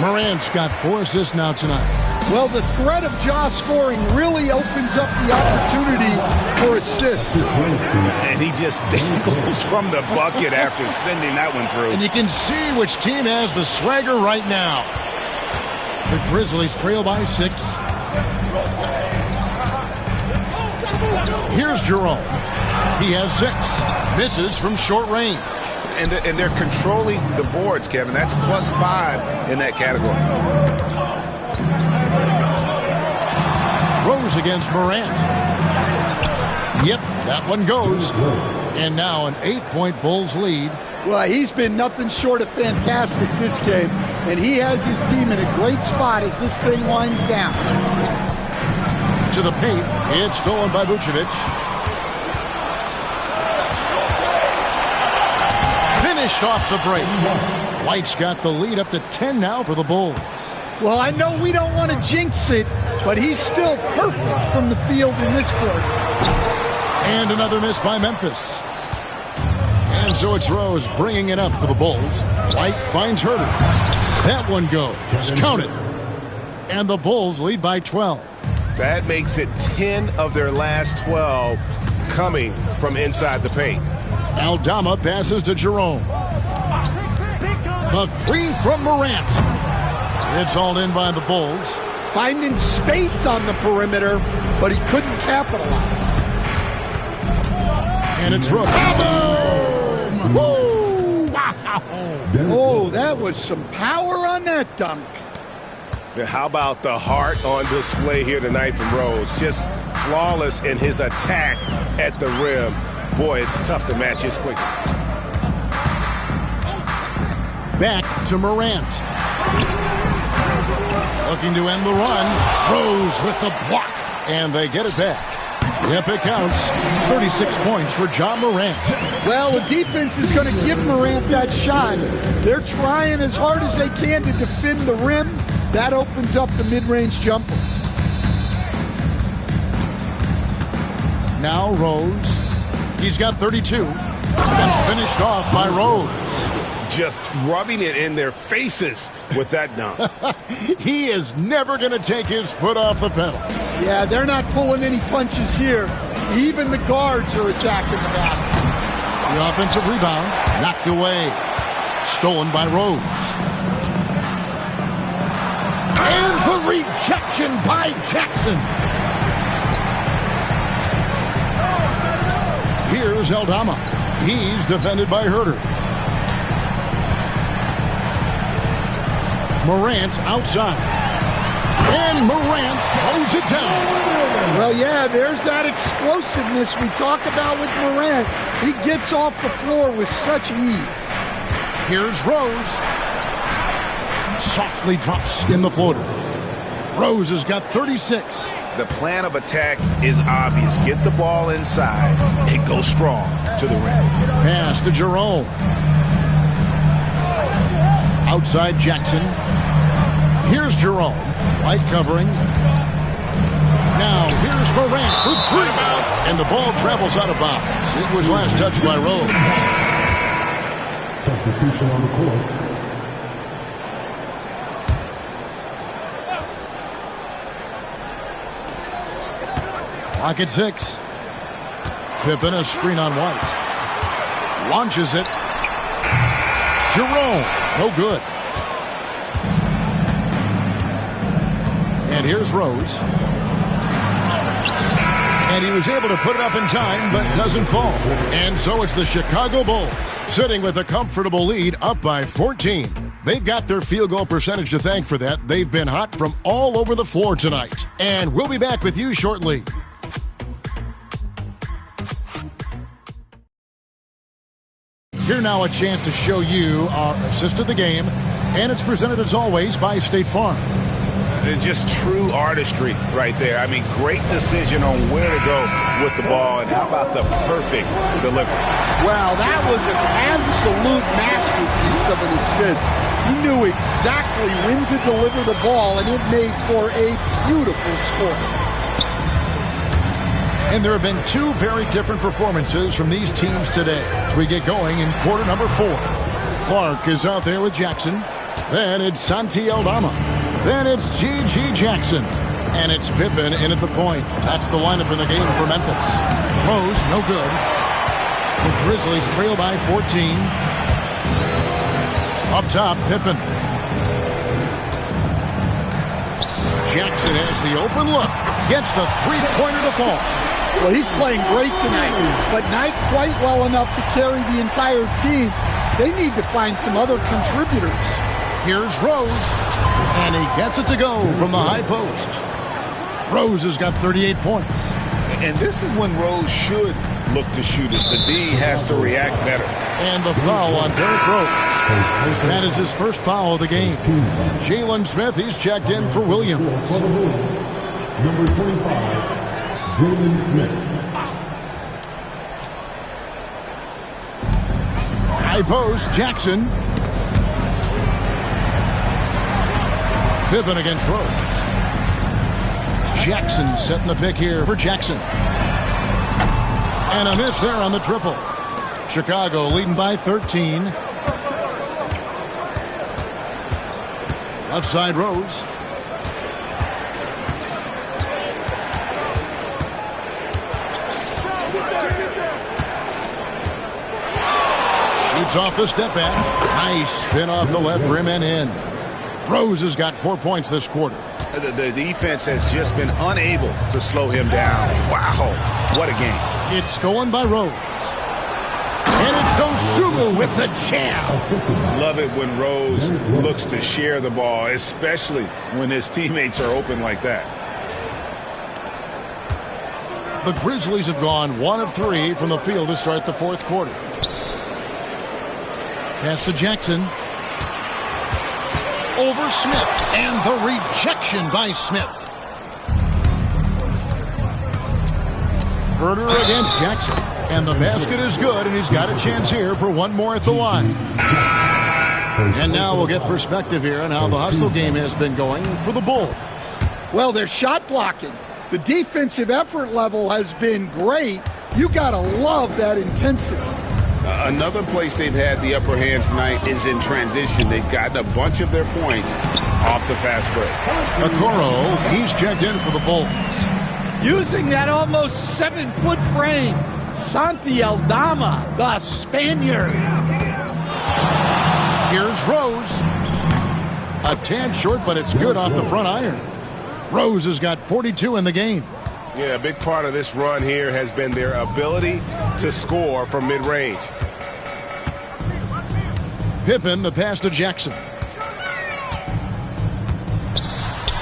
Morant's got 4 assists now tonight. Well, the threat of Ja scoring really opens up the opportunity for assists. And he just dangles from the bucket after sending that one through. And you can see which team has the swagger right now. The Grizzlies trail by 6. Here's Jerome. He has 6. Misses from short range. And they're controlling the boards, Kevin. That's +5 in that category. Rose against Morant. Yep, that one goes. And now an 8-point Bulls lead. Well, he's been nothing short of fantastic this game. And he has his team in a great spot as this thing winds down. To the paint. It's stolen by Vucevic. Finished off the break. White's got the lead up to 10 now for the Bulls. Well, I know we don't want to jinx it, but he's still perfect from the field in this quarter. And another miss by Memphis. And so it's Rose bringing it up for the Bulls. White finds Herter. That one goes. Count it. And the Bulls lead by 12. That makes it 10 of their last 12 coming from inside the paint. Aldama passes to Jerome. The 3 from Morant. It's all in by the Bulls. Finding space on the perimeter, but he couldn't capitalize. And it's Rook. Boom! Wow! Oh, that was was some power on that dunk. How about the heart on display here tonight from Rose? Just flawless in his attack at the rim. Boy, it's tough to match his quickness. Back to Morant. Looking to end the run. Rose with the block. And they get it back. Yep, it counts. 36 points for John Morant. Well, the defense is going to give Morant that shot. They're trying as hard as they can to defend the rim. That opens up the mid-range jumper. Now Rose. He's got 32. And finished off by Rose. Just rubbing it in their faces with that dunk. He is never going to take his foot off the pedal. Yeah, they're not pulling any punches here. Even the guards are attacking the basket. The offensive rebound knocked away. Stolen by Rose. And the rejection by Jackson. Here's Aldama. He's defended by Herter. Morant outside. And Morant throws it down. Well, yeah, there's that explosiveness we talk about with Morant. He gets off the floor with such ease. Here's Rose. Softly drops in the floater. Rose has got 36. The plan of attack is obvious. Get the ball inside and go strong to the rim. Pass to Jerome. Outside Jackson. Here's Jerome. Light covering. Now here's Morant for three. And the ball travels out of bounds. It was last touched by Rose. Substitution on the court. Clock at 6. Pippen a screen on White. Launches it. Jerome. No good. And here's Rose. And he was able to put it up in time, but doesn't fall. And so it's the Chicago Bulls sitting with a comfortable lead up by 14. They've got their field goal percentage to thank for that. They've been hot from all over the floor tonight. And we'll be back with you shortly. Here now a chance to show you our assist of the game. And it's presented as always by State Farm. Just true artistry right there. I mean, great decision on where to go with the ball, and how about the perfect delivery? Wow, that was an absolute masterpiece of an assist. He knew exactly when to deliver the ball, and it made for a beautiful score. And there have been two very different performances from these teams today as we get going in quarter number 4. Clark is out there with Jackson. Then it's Santi Aldama. Then it's G.G. Jackson. And it's Pippen in at the point. That's the lineup in the game for Memphis. Rose, no good. The Grizzlies trail by 14. Up top, Pippen. Jackson has the open look. Gets the three-pointer to fall. Well, he's playing great tonight, but not quite well enough to carry the entire team. They need to find some other contributors. Here's Rose, and he gets it to go from the high post. Rose has got 38 points. And this is when Rose should look to shoot it. The D has to react better. And the foul on Derrick Rose. That is his first foul of the game. Jalen Smith, he's checked in for Williams. Number 25, Jalen Smith. High post, Jackson. Pippen against Rose. Jackson setting the pick here for Jackson. And a miss there on the triple. Chicago leading by 13. Left side Rose. Shoots off the step back. Nice spin off the left rim and in. Rose has got 4 points this quarter. The defense has just been unable to slow him down. Wow, what a game. It's stolen by Rose. And it's Dosunmu with with the jam. Love it when Rose looks to share the ball, especially when his teammates are open like that. The Grizzlies have gone 1 of 3 from the field to start the fourth quarter. Pass to Jackson. Over Smith, and the rejection by Smith. Herder against Jackson, and the basket is good, and he's got a chance here for one more at the line. And now we'll get perspective here on how the hustle game has been going for the Bulls. Well, they're shot blocking. The defensive effort level has been great. You got to love that intensity. Another place they've had the upper hand tonight is in transition. They've gotten a bunch of their points off the fast break. Okoro, he's checked in for the Bulls. Using that almost 7-foot frame, Santi Aldama, the Spaniard. Here's Rose. A tad short, but it's good off the front iron. Rose has got 42 in the game. Yeah, a big part of this run here has been their ability to score from mid-range. Pippen, the pass to Jackson.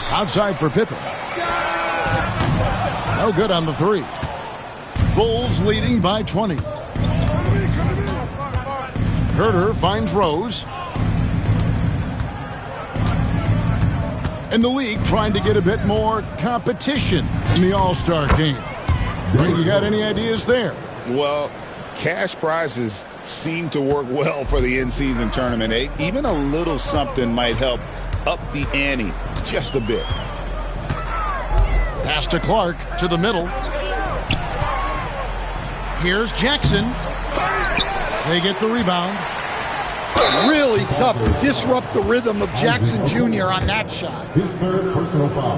Outside for Pippen. No good on the three. Bulls leading by 20. Herder finds Rose. And the league trying to get a bit more competition in the All-Star game. You got any ideas there? Well, cash prizes seem to work well for the in-season tournament. Even a little something might help up the ante just a bit. Pass to Clark to the middle. Here's Jackson. They get the rebound. Really tough to disrupt the rhythm of Jackson Jr. on that shot. His third personal foul.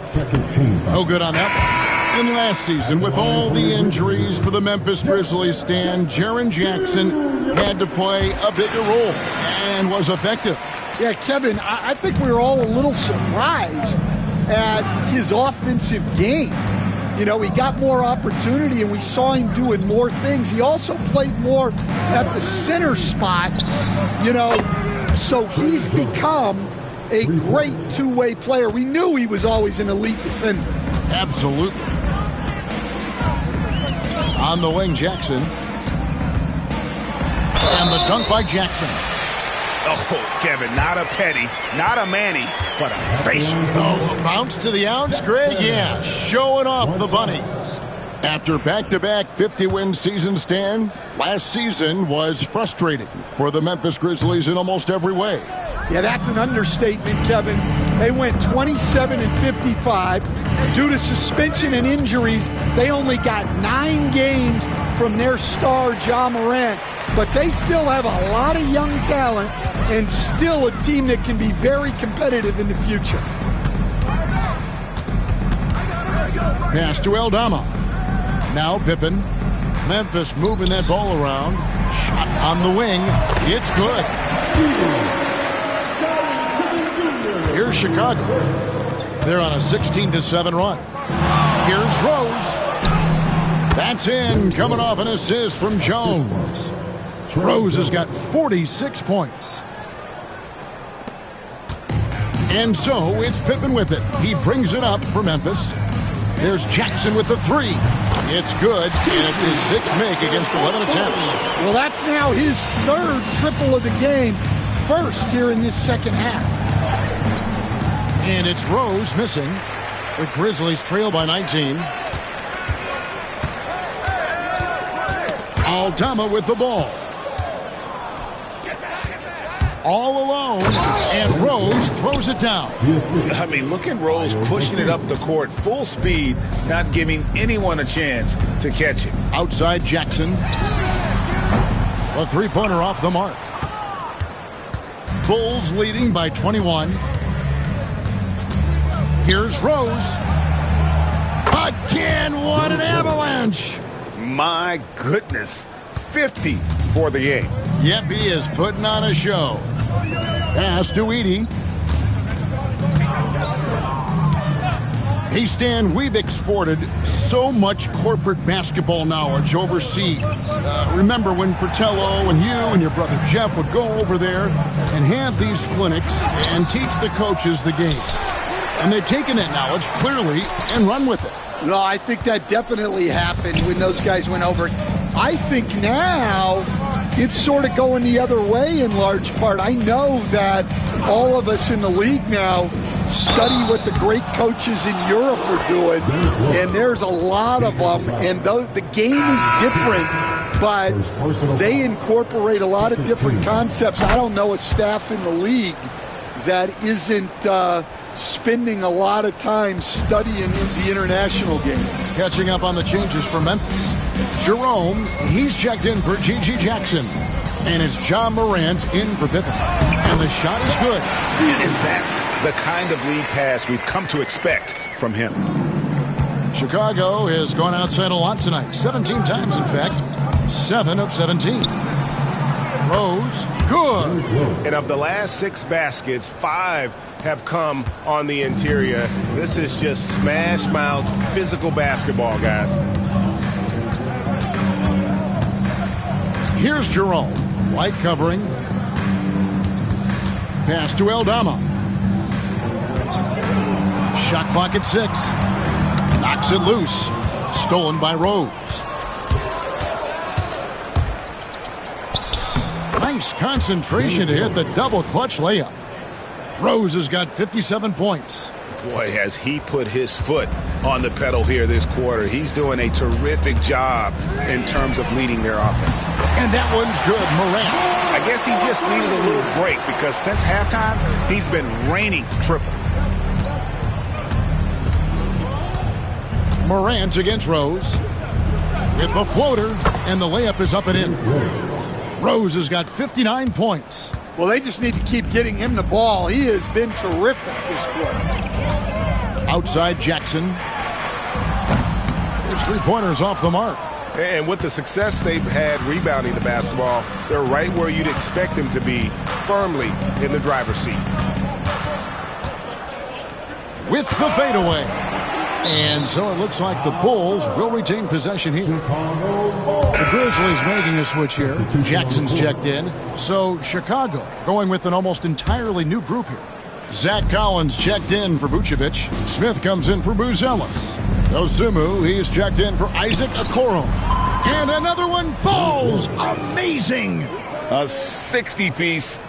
Second team foul. No good on that one. In last season, with all the injuries for the Memphis Grizzlies, Stan, Jaren Jackson had to play a bigger role and was effective. Yeah, Kevin, I think we were all a little surprised at his offensive game. You know, he got more opportunity, and we saw him doing more things. He also played more at the center spot, you know, so he's become a great two-way player. We knew he was always an elite defender. Absolutely. On the wing, Jackson. And the dunk by Jackson. Oh, Kevin, not a Petty, not a Manny, but a facial. Oh, a bounce to the ounce, Greg? Yeah, showing off the bunnies. After back-to-back 50-win seasons, Stan, last season was frustrating for the Memphis Grizzlies in almost every way. Yeah, that's an understatement, Kevin. They went 27-55. Due to suspension and injuries, they only got 9 games from their star, Ja Morant. But they still have a lot of young talent and still a team that can be very competitive in the future. Pass to Aldama. Now Pippen. Memphis moving that ball around. Shot on the wing. It's good. Here's Chicago. They're on a 16-7 run. Here's Rose. That's in, coming off an assist from Jones. Rose has got 46 points. And so it's Pippen with it. He brings it up for Memphis. There's Jackson with the three. It's good, and it's his 6th make against 11 attempts. Well, that's now his 3rd triple of the game, first here in this second half. And it's Rose missing. The Grizzlies trail by 19. Aldama with the ball. All alone, and Rose throws it down. I mean, look at Rose pushing it up the court, full speed, not giving anyone a chance to catch it. Outside Jackson. A three-pointer off the mark. Bulls leading by 21. Here's Rose. Again, what an avalanche. My goodness, 50 for the game. Yep, he is putting on a show. Pass to Edey. Hey, Stan, we've exported so much corporate basketball knowledge overseas. Remember when Fratello and you and your brother Jeff would go over there and have these clinics and teach the coaches the game? And they've taken that knowledge clearly and run with it. No, I think that definitely happened when those guys went over. I think now it's sort of going the other way in large part. I know that all of us in the league now study what the great coaches in Europe are doing, and there's a lot of them, and the game is different, but they incorporate a lot of different concepts. I don't know a staff in the league that isn't spending a lot of time studying the international game. Catching up on the changes for Memphis. Jerome, he's checked in for G.G. Jackson. And it's John Morant in for Pippen. And the shot is good. And that's the kind of lead pass we've come to expect from him. Chicago has gone outside a lot tonight. 17 times, in fact. 7 of 17. Rose, good. And of the last 6 baskets, 5 have come on the interior. This is just smash mouth physical basketball, guys. Here's Jerome. White covering. Pass to Aldama. Shot clock at 6. Knocks it loose. Stolen by Rose. Nice concentration to hit the double clutch layup. Rose has got 57 points. Boy, has he put his foot on the pedal here this quarter. He's doing a terrific job in terms of leading their offense. And that one's good. Morant. I guess he just needed a little break because since halftime, he's been raining triples. Morant against Rose. With the floater, and the layup is up and in. Rose has got 59 points. Well, they just need to keep getting him the ball. He has been terrific this quarter. Outside Jackson. His three-pointers off the mark. And with the success they've had rebounding the basketball, they're right where you'd expect them to be, firmly in the driver's seat. With the fadeaway. And so it looks like the Bulls will retain possession here. The Grizzlies making a switch here. Jackson's checked in. So Chicago going with an almost entirely new group here. Zach Collins checked in for Vucevic. Smith comes in for Buzelis. Dosumu, he's checked in for Isaac Okoro. And another one falls. Amazing. A 60-piece.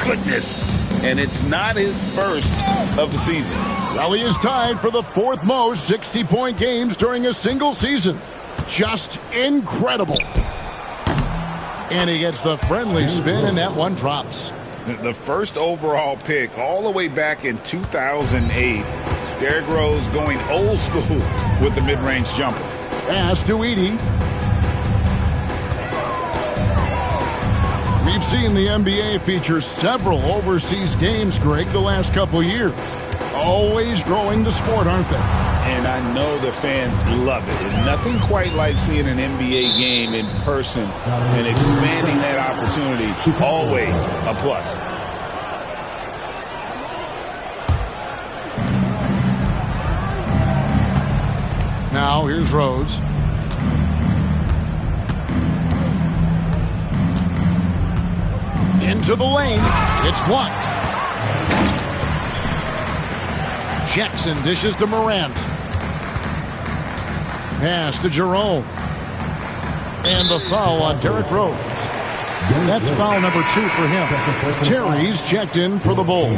Goodness. And it's not his first of the season. Well, he is tied for the 4th most 60-point games during a single season. Just incredible. And he gets the friendly spin, and that one drops. The first overall pick all the way back in 2008. Derrick Rose going old school with the mid-range jumper. Pass to Edey. We've seen the NBA feature several overseas games, Greg, the last couple years. Always growing the sport, aren't they? And I know the fans love it. And nothing quite like seeing an NBA game in person and expanding that opportunity. Always a plus. Now, here's Rose. Into the lane. It's blocked. Jackson dishes to Morant. Pass to Jerome. And the foul on Derrick Rose. That's foul number 2 for him. Terry's checked in for the Bulls.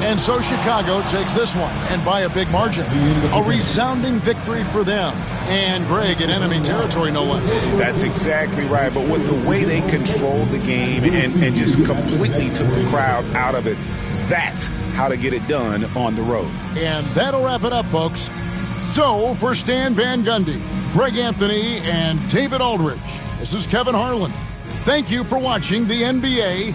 And so Chicago takes this one, and by a big margin. A resounding victory for them. And Greg in enemy territory, no less. That's exactly right. But with the way they controlled the game and just completely took the crowd out of it, that's how to get it done on the road. And that'll wrap it up, folks. So, for Stan Van Gundy, Greg Anthony, and David Aldridge, this is Kevin Harlan. Thank you for watching the NBA